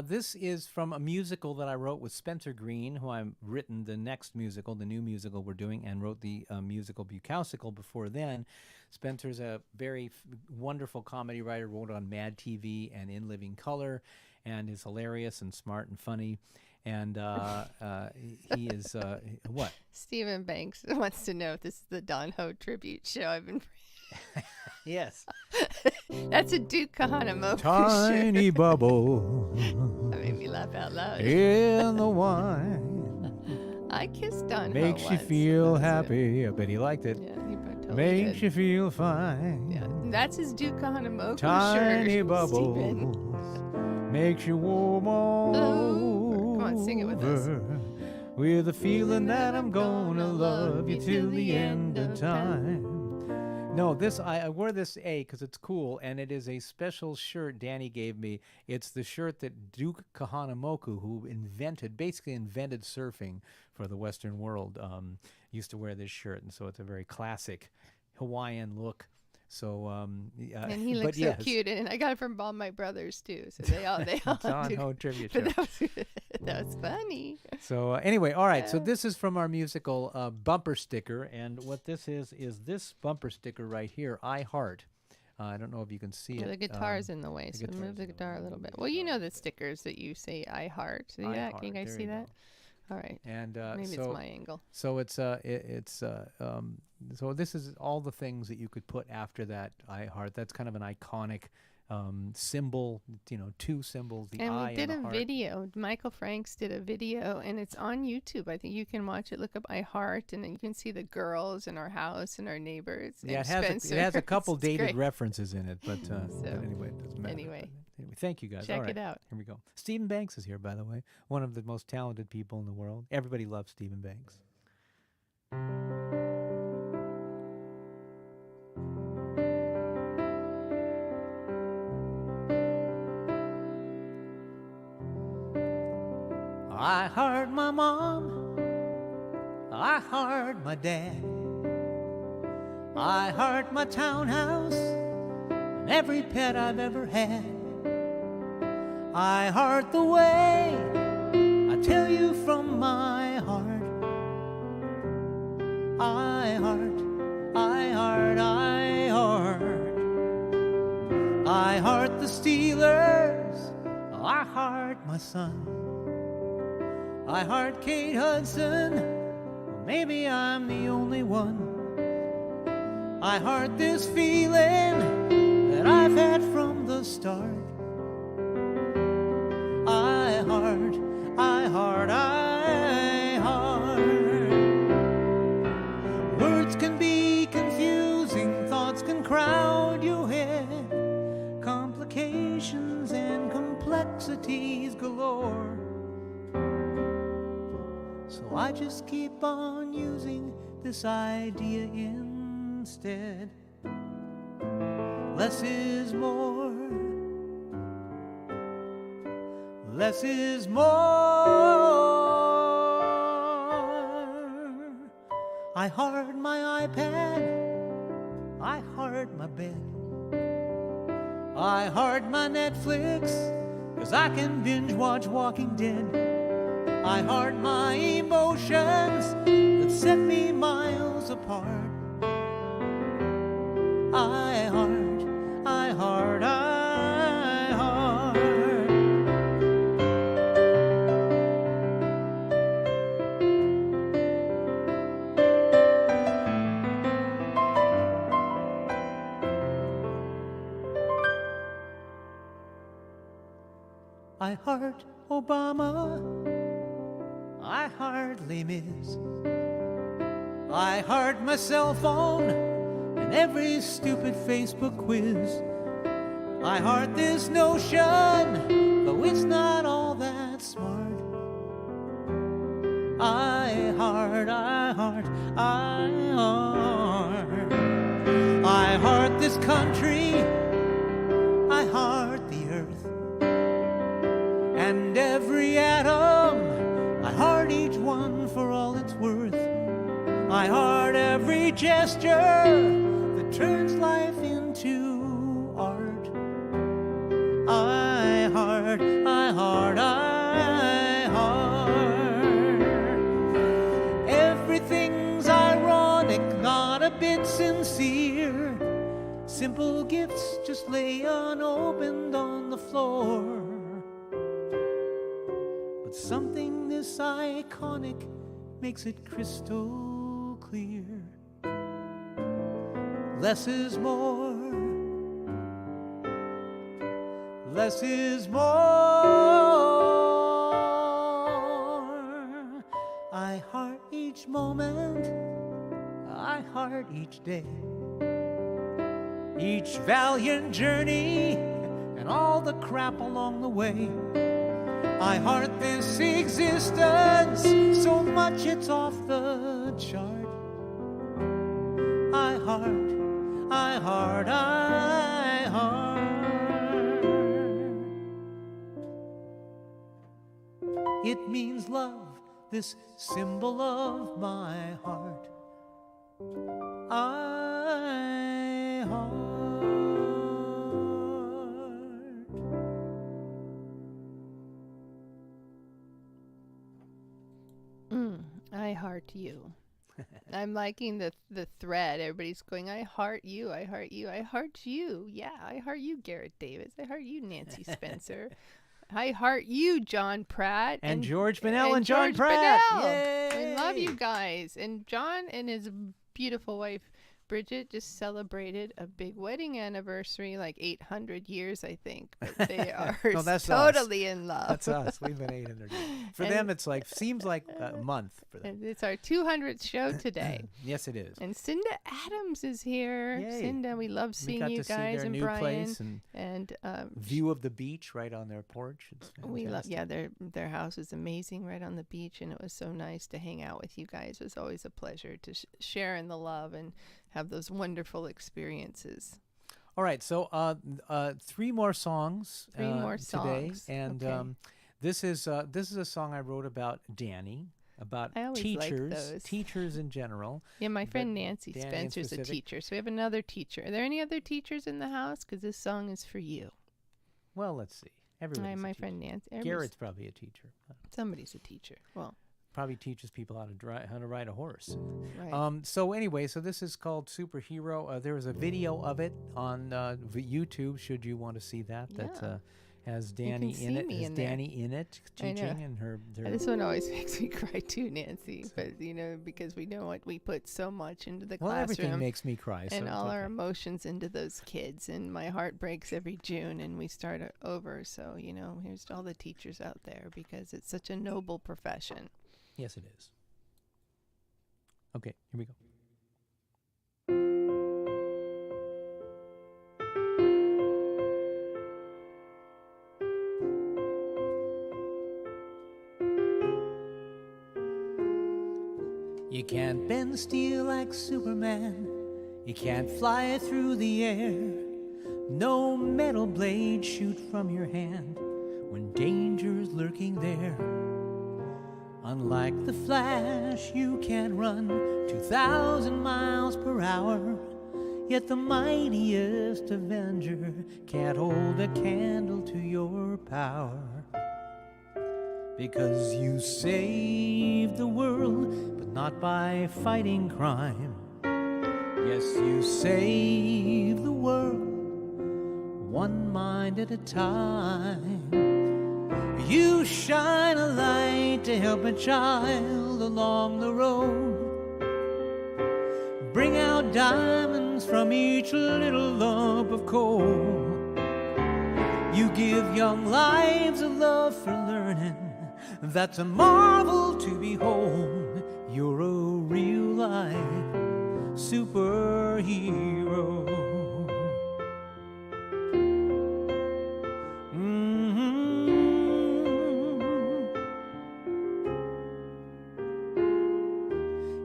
This is from a musical that I wrote with Spencer Green, who I've written the next musical, the new musical we're doing, and wrote the musical Bukowsical before then. Spencer's a very wonderful comedy writer, wrote on Mad TV and In Living Color, and is hilarious and smart and funny. And he is what? Stephen Banks wants to know if this is the Don Ho tribute show I've been. Yes. That's a Duke Kahanamoku Tiny shirt. bubble That made me laugh out loud. in the wine I kissed Don Ho makes you once, feel so that's good. happy. I bet he liked it. Yeah, he totally Makes did. you feel fine. Yeah, that's his Duke Kahanamoku Tiny shirt. bubbles Stephen. makes you warm all Come on, sing it with us. over, with a feeling that I'm gonna love you till the end of time. No, I wear this because it's cool, and it is a special shirt Danny gave me. It's the shirt that Duke Kahanamoku, who basically invented surfing for the Western world, used to wear this shirt, and so it's a very classic Hawaiian look. So, And he looks so cute, and I got it from all my brothers too. So they all Don do. Ho tribute But show. that was funny. So anyway, all right. So Yeah. this is from our musical bumper sticker, and what this is this bumper sticker right here. I Heart. I don't know if you can see it. The guitar's in the way, the so guitar's move the in the guitar a way. little Move bit. the Well, you guitar. know the stickers that you say "I heart." See I that? Heart. Can you guys There see you that? go. All right. And Maybe so it's my angle. So so this is all the things that you could put after that I Heart. That's kind of an iconic symbol, two symbols, the And eye we did and a the heart. video. Michael Franks did a video, and it's on YouTube. I think you can watch it. Look up "I Heart," and then you can see the girls in our house and our neighbors. Yeah, and it has a couple It's dated great. references in it, but So, anyway, it doesn't matter. anyway. Anyway, thank you guys. Check All right, it out. here we go. Stephen Banks is here, by the way, one of the most talented people in the world. Everybody loves Stephen Banks. I heart my mom, I heart my dad, I heart my townhouse and every pet I've ever had. I heart the way I tell you from my heart. I heart, I heart, I heart. I heart the Steelers, I heart my son. I heart Kate Hudson, or maybe I'm the only one. I heart this feeling that I've had from the start. I heart, I heart, I heart. Words can be confusing, thoughts can crowd your head, complications and complexities galore. So I just keep on using this idea instead. Less is more. Less is more. I heart my iPad, I heart my bed, I heart my Netflix, 'cause I can binge watch Walking Dead. I heart my emotions that set me miles apart. I heart, I heart, I heart. I heart Obama, I heart Les Mis, I heart my cell phone and every stupid Facebook quiz. I heart this notion, though it's not all that smart. I heart, I heart, I heart. I heart this country, I heart the earth, and every atom, I heart each one for all it's worth. I heart every gesture that turns life into art. I heart, I heart, I heart. Everything's ironic, not a bit sincere. Simple gifts just lay unopened on the floor. But something this iconic makes it crystal clear. Less is more. Less is more. I heart each moment, I heart each day, each valiant journey and all the crap along the way. I heart this existence so much it's off the chart. I heart, I heart, I heart. It means love, this symbol of my heart. I heart. I heart you. I'm liking the thread. Everybody's going, I heart you, I heart you, I heart you. Yeah, I heart you, Garrett Davis. I heart you, Nancy Spencer. I heart you, John Pratt. And George Bennell and John Pratt. Yay! I love you guys. And John and his beautiful wife, Bridget, just celebrated a big wedding anniversary, like 800 years, I think. But they are No, that's totally in love. That's us. We've been 800 years. For them, it's like, seems like a month for them. And it's our 200th show today. Yes, it is. And Cinda Adams is here. Yay. Cinda, we love seeing got you to see guys their and new Brian. place and view of the beach right on their porch. It's We love, fantastic. their house is amazing right on the beach, and it was so nice to hang out with you guys. It was always a pleasure to share in the love and have those wonderful experiences. All right, so three more songs. Three more today, songs, and okay. this is a song I wrote about Danny, about I always like those. teachers in general. Yeah, my but friend Nancy Danny in Spencer's a specific. teacher, so we have another teacher. Are there any other teachers in the house? Because this song is for you. Well, let's see. Everybody's My a teacher. friend Nancy. Garrett's probably a teacher. Somebody's a teacher. Well, Probably teaches people how to ride a horse. right. So anyway, so this is called Superhero. There is a video of it on YouTube. Should you want to see that? Yeah. That has Danny see in it. me Has in there. Danny in it I know. teaching and her. This one always makes me cry too, Nancy. But because we know what we put so much into the Well, everything classroom makes me cry. and so all it's our okay. emotions into those kids, and my heart breaks every June, and we start over. So here's to all the teachers out there, because it's such a noble profession. Yes, it is. Okay, here we go. You can't bend steel like Superman. You can't fly through the air. No metal blade shoot from your hand when danger's lurking there. Unlike the Flash, you can run 2,000 miles per hour. Yet the mightiest Avenger can't hold a candle to your power. Because you saved the world, but not by fighting crime. Yes, you save the world, one mind at a time. You shine a light to help a child along the road. Bring out diamonds from each little lump of coal. You give young lives a love for learning. That's a marvel to behold. You're a real life superhero.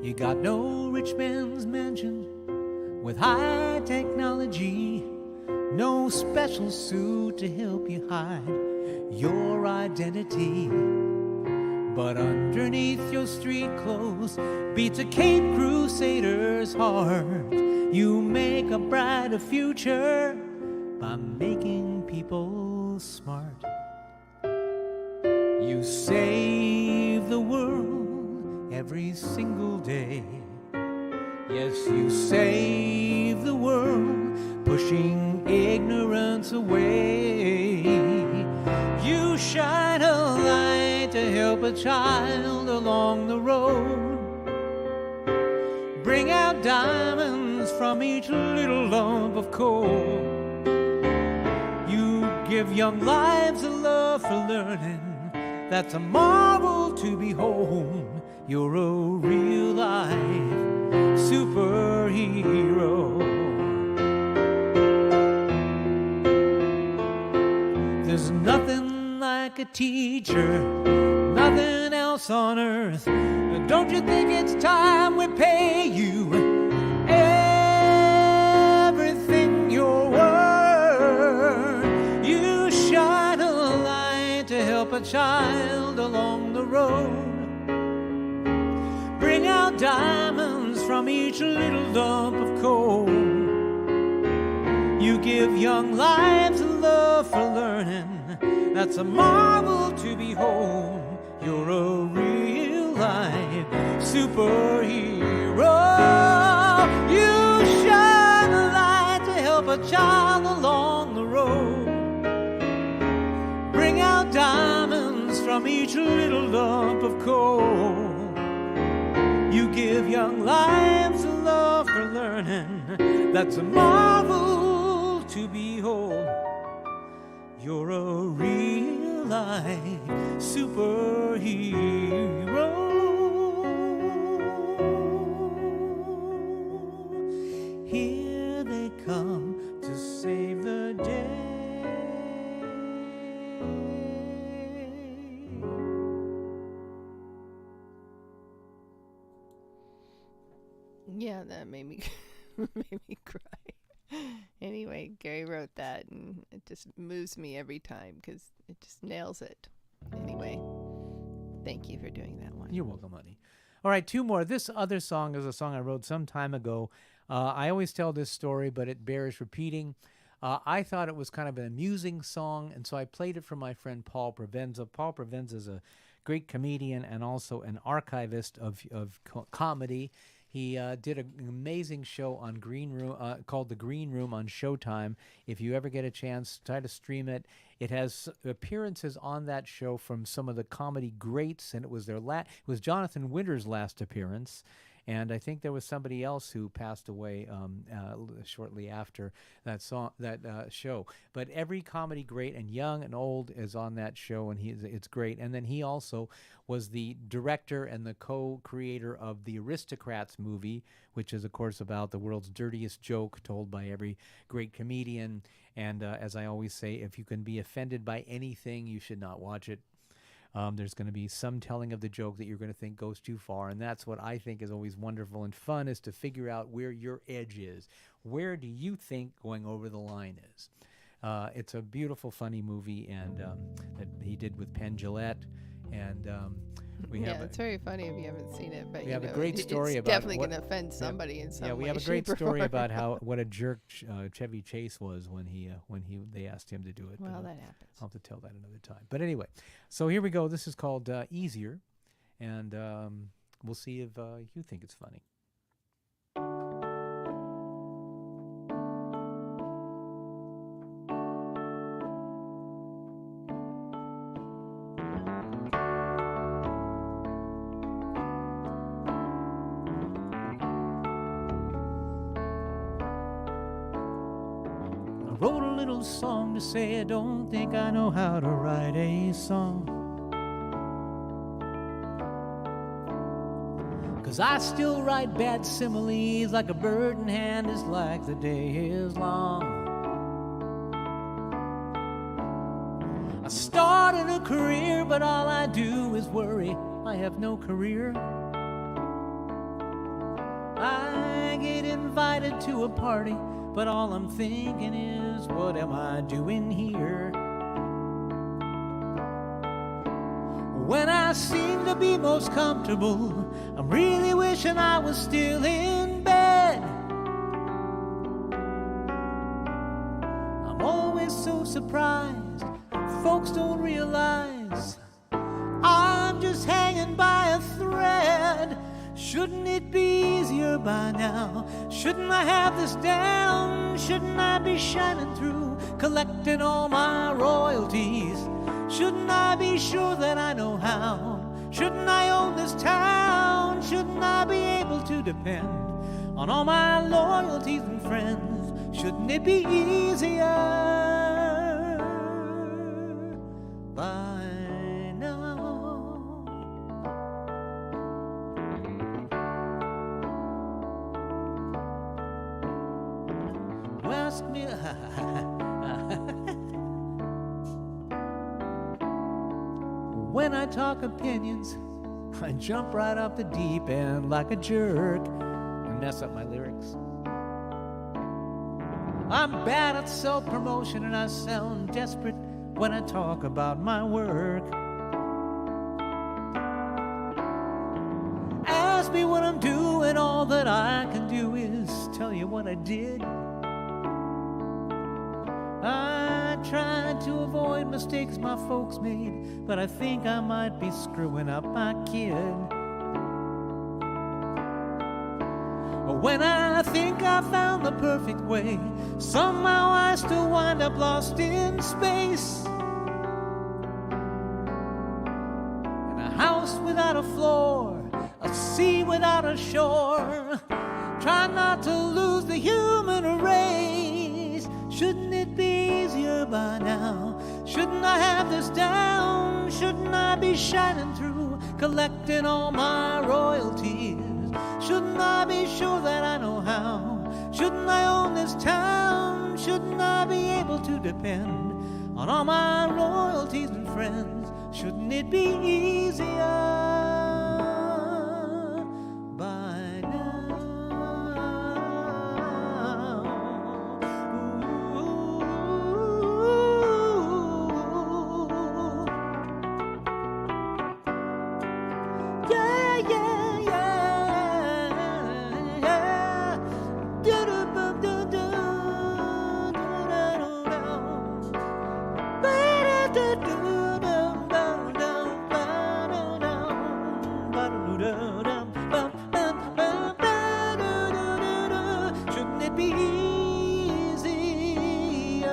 You got no rich man's mansion with high technology, no special suit to help you hide your identity. But underneath your street clothes beats a Cape Crusader's heart. You make a brighter future by making people smart. You save the world every single day. Yes, you save the world, pushing ignorance away. You shine a light to help a child along the road. Bring out diamonds from each little lump of coal. You give young lives a love for learning. That's a marvel to behold. You're a real life superhero. There's nothing like a teacher, nothing else on earth. Don't you think it's time we pay you everything you're worth? You shine a light to help a child along the road. Bring out diamonds from each little lump of coal. You give young lives a love for learning. That's a marvel to behold. You're a real life superhero. You shine a light to help a child along the road. Bring out diamonds from each little lump of coal. You give young lives a love for learning. That's a marvel to behold. You're a real life superhero. Here they come to save the day. Yeah, that made me made me cry. Anyway, Gary wrote that, and it just moves me every time because it just nails it. Anyway, thank you for doing that one. You're welcome, honey. All right, two more. This other song is a song I wrote some time ago. I always tell this story, but it bears repeating. I thought it was kind of an amusing song, and so I played it for my friend Paul Provenza. Paul Provenza is a great comedian and also an archivist of comedy. He did an amazing show on Green Room called The Green Room on Showtime. If you ever get a chance, try to stream it. It has appearances on that show from some of the comedy greats, and it was it was Jonathan Winter's last appearance. And I think there was somebody else who passed away shortly after that show. But every comedy great and young and old is on that show, and it's great. And then he also was the director and the co-creator of the Aristocrats movie, which is, of course, about the world's dirtiest joke told by every great comedian. And as I always say, if you can be offended by anything, you should not watch it. There's going to be some telling of the joke that you're going to think goes too far, and that's what I think is always wonderful and fun, is to figure out where your edge is. Where do you think going over the line is? It's a beautiful, funny movie, and that he did with Penn Jillette, and it's very funny if you haven't seen it. But we have a great story it's about definitely going to offend somebody in some way. Yeah, we have a great story about what a jerk Chevy Chase was when they asked him to do it. Well, that happens. I'll have to tell that another time. But anyway, so here we go. This is called Easier, and we'll see if you think it's funny. little song to say I don't think I know how to write a song. 'Cause I still write bad similes like a bird in hand is like the day is long. I started a career, but all I do is worry. I have no career. I get invited to a party, but all I'm thinking is, what am I doing here? When I seem to be most comfortable, I'm really wishing I was still in bed. I'm always so surprised folks don't realize I'm just hanging by a thread. Shouldn't it be easier by now? Shouldn't I have this down? Shouldn't I be shining through, collecting all my royalties? Shouldn't I be sure that I know how? Shouldn't I own this town? Shouldn't I be able to depend on all my loyalties and friends? Shouldn't it be easier by now? Ask me. When I talk opinions, I jump right off the deep end like a jerk and mess up my lyrics. I'm bad at self-promotion and I sound desperate when I talk about my work. Ask me what I'm doing, all that I can do is tell you what I did. I tried to avoid mistakes my folks made, but I think I might be screwing up my kid. When I think I found the perfect way, somehow I still wind up lost in space. In a house without a floor, a sea without a shore, try not to lose the human race. Shouldn't it be easier by now? Shouldn't I have this down? Shouldn't I be shining through, collecting all my royalties? Shouldn't I be sure that I know how? Shouldn't I own this town? Shouldn't I be able to depend on all my loyalties and friends? Shouldn't it be easier by now? Yeah, yeah, yeah, yeah. Do-do-bum-do-do, do-da-do-do. Ba-da-da-do-dum-bum-dum, ba-da-dum, ba-da-do-dum, bum-bum-bum-ba-do-do-do-do. Shouldn't it be easier?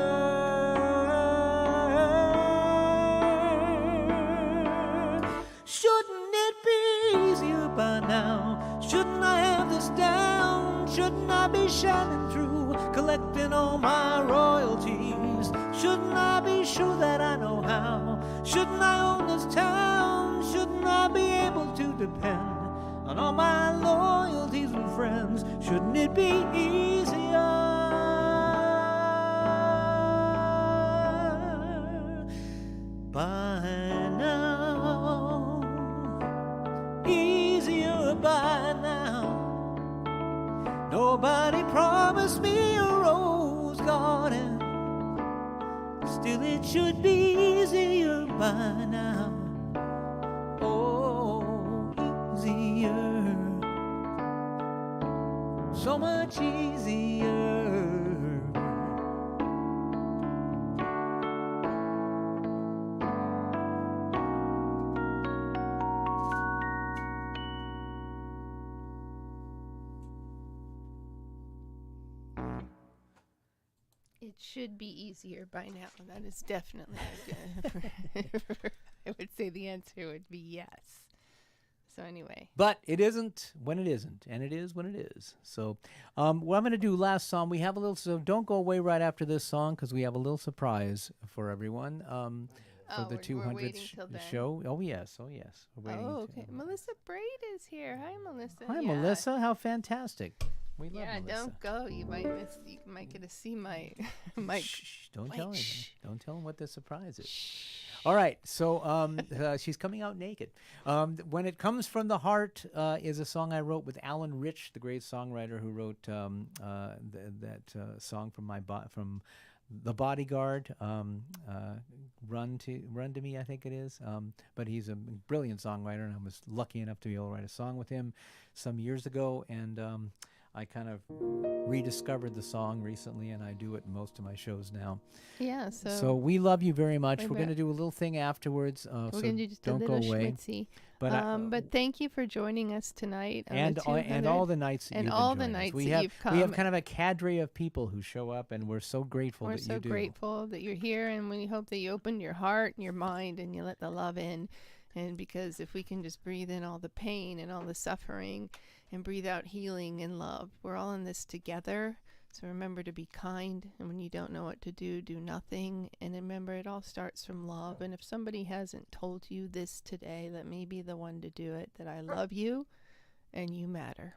Shouldn't it be easier by now? Shouldn't I have this down? Shouldn't I be shining through, collecting all my royalties? Shouldn't I be sure that I know how? Shouldn't I own this town? Shouldn't I be able to depend on all my loyalties and friends? Shouldn't it be easier by now? Easier by now. Nobody promised me a rose garden. Still it should be easier by now. Oh, easier. So much easier. It should be easier by now. That is definitely I would say the answer would be yes. So anyway. But it isn't when it isn't, and it is when it is. So, what I'm going to do last song, we have a little. So don't go away right after this song because we have a little surprise for everyone. For Oh, the we're 200th waiting till then. show. Oh yes, oh yes. We're waiting. Oh, okay. Melissa Braid is here. Hi, Melissa. Hi, Yeah. Melissa. How fantastic. We love Yeah, Melissa. don't go. You might miss. You might get to see my my. Shh, don't tell anyone. Shh. Don't tell them what the surprise is. All right, so she's coming out naked. When It Comes From the Heart is a song I wrote with Alan Rich, the great songwriter who wrote that song from The Bodyguard, Run to Me, I think it is. But he's a brilliant songwriter, and I was lucky enough to be able to write a song with him some years ago, and I kind of rediscovered the song recently, and I do it in most of my shows now. Yeah, So we love you very much. Wait a We're going to minute. do a little thing afterwards. We're So gonna do just a don't go little away. schmitzy. But But thank you for joining us tonight. On and the and all the nights that and you've all been the joining us. nights we that have you've we have come. kind of a cadre of people who show up, and we're so grateful We're that so you do. grateful that you're here, and we hope that you open your heart and your mind and you let the love in. And because if we can just breathe in all the pain and all the suffering and breathe out healing and love, we're all in this together. So remember to be kind, and when you don't know what to do, do nothing. And remember, it all starts from love. And if somebody hasn't told you this today, let me be the one to do it, that I love you and you matter.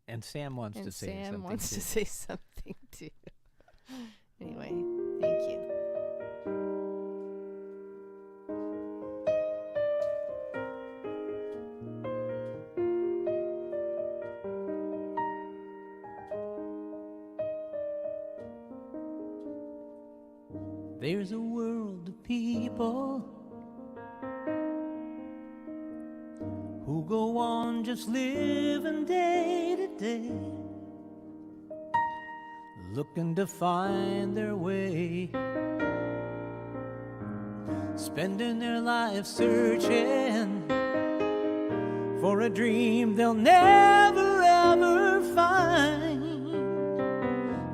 And Sam wants And to say Sam something wants too. to say something too. Anyway, thank you. There's a world of people who go on just living day to day, looking to find their way, spending their lives searching for a dream they'll never ever find,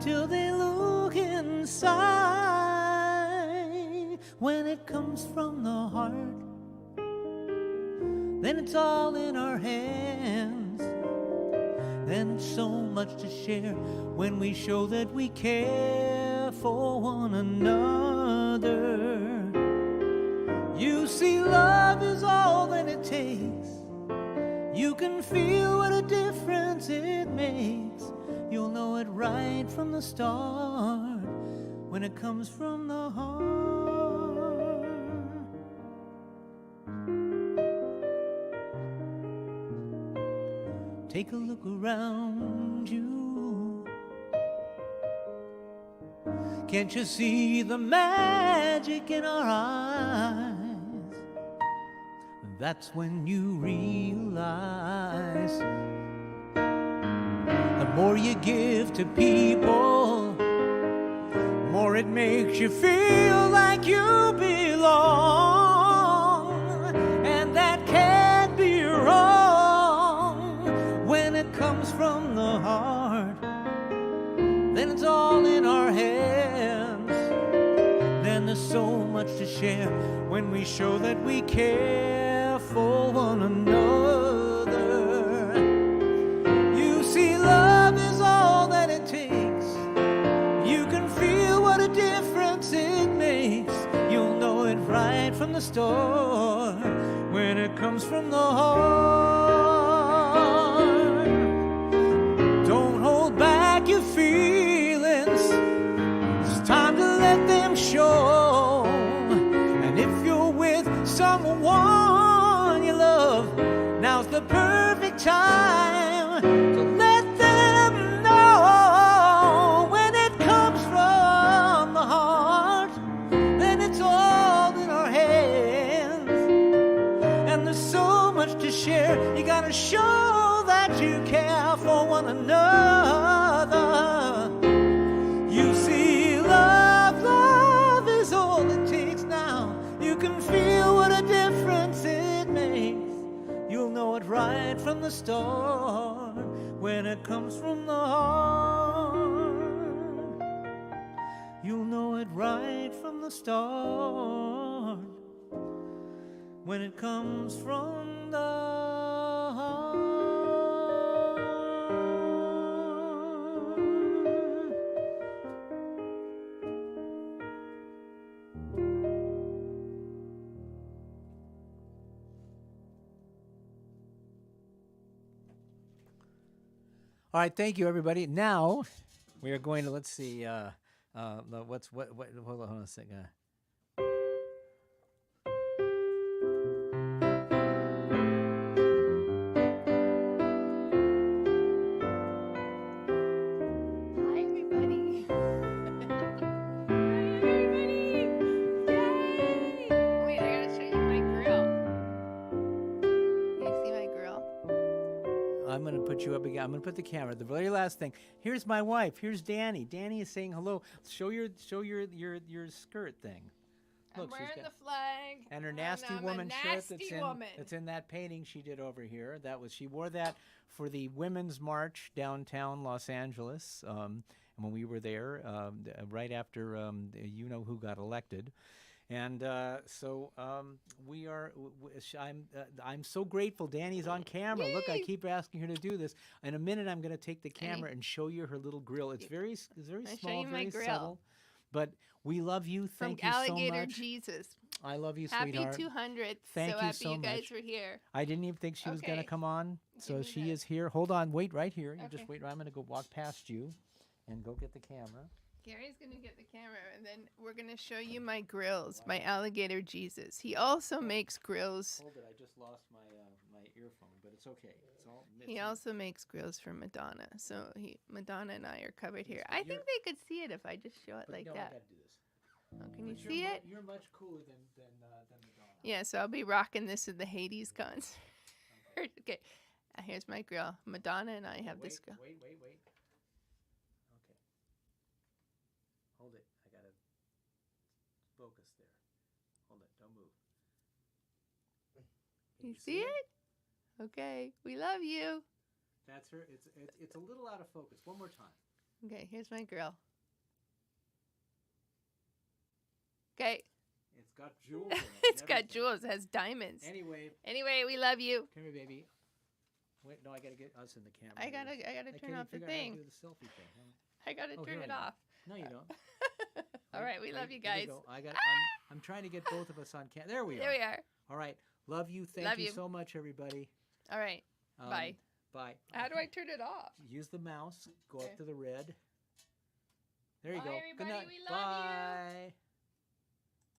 till they look inside. When it comes from the heart, then it's all in our hands. Then it's so much to share when we show that we care for one another. You see, love is all that it takes. You can feel what a difference it makes. You'll know it right from the start when it comes from the heart. Take a look around you. Can't you see the magic in our eyes? That's when you realize the more you give to people, more it makes you feel like you belong. And that can't be wrong. When it comes from the heart, then it's all in our hands. Then there's so much to share when we show that we care for one another. You see, love is all that it takes. You can feel what a difference it makes. You'll know it right from the start when it comes from the heart. Don't hold back your feelings. It's time to let them show. And if you're with someone you love, now's the perfect time to let them know. When it comes from the heart, then it's all in our hands. And there's so much to share. You gotta show that you care for one another. You see, love is all it takes now. You can feel what a difference it makes. You'll know it right from the start when it comes from the heart. You'll know it right from the start when it comes from the All right, thank you, everybody. Now we are going to, let's see, hold on a second. Hi, everybody. Hi, everybody. Yay! Wait, I gotta show you my grill. Can you see my grill? I'm going to put you up again. I'm going to put the camera. The very last thing. Here's my wife. Here's Danny. Danny is saying hello. Show your skirt thing. I'm Look, she's wearing got- the flag. And her and nasty I'm woman a shirt nasty woman. that's in that painting she did over here. She wore that for the Women's March downtown Los Angeles. And when we were there, right after you know who got elected. And we are. I'm so grateful. Danny's on camera. Look, I Yay! keep asking her to do this. In a minute, I'm going to take the camera and show you her little grill. It's very I'll show small, you my very grill. subtle. But we love you. From Thank you so Alligator much. Jesus. I love you, Happy sweetheart. 200th. Thank so you happy so you guys much. were here. I didn't even think she was going to Okay. come on. So me she that. is here. Hold on. Wait right here. You just Okay. wait. I'm going to go walk past you and go get the camera. Gary's going to get the camera, and then we're going to show you my grills, my Alligator Jesus. He also makes grills. Hold it. I just lost my my earphone, but it's okay. He also makes grills for Madonna. So Madonna and I are covered here. I you're- think they could see it if I just show it like no, I that. got to do this. Oh, can you But see it? You're much cooler than Madonna. Yeah, so I'll be rocking this at the Hades concert. Okay, here's my grill. Madonna and I have this grill. Wait. Okay. Hold it. I got to focus there. Hold it. Don't move. Can You see it? Okay, we love you. That's her. It's a little out of focus. One more time. Okay, here's my grill. Okay, It's got jewels in it. it's and got everything. jewels. It has diamonds. Anyway, Anyway, we love you. come here, baby. Wait, no, I gotta get us in the camera. I gotta I turn off the figure out how to thing. do the selfie thing. Huh? I gotta Oh, turn here I it am. off. No, you don't. All right, we love you Here we guys. go. I'm trying to get both of us on camera. There we There are. we are. All right. Love you. Thank Love you you. so much, everybody. All right. Bye. Bye. How do I turn it off? Use the mouse. Go Okay. up to the red. There you Bye, go. everybody. Good night. We love you. Bye.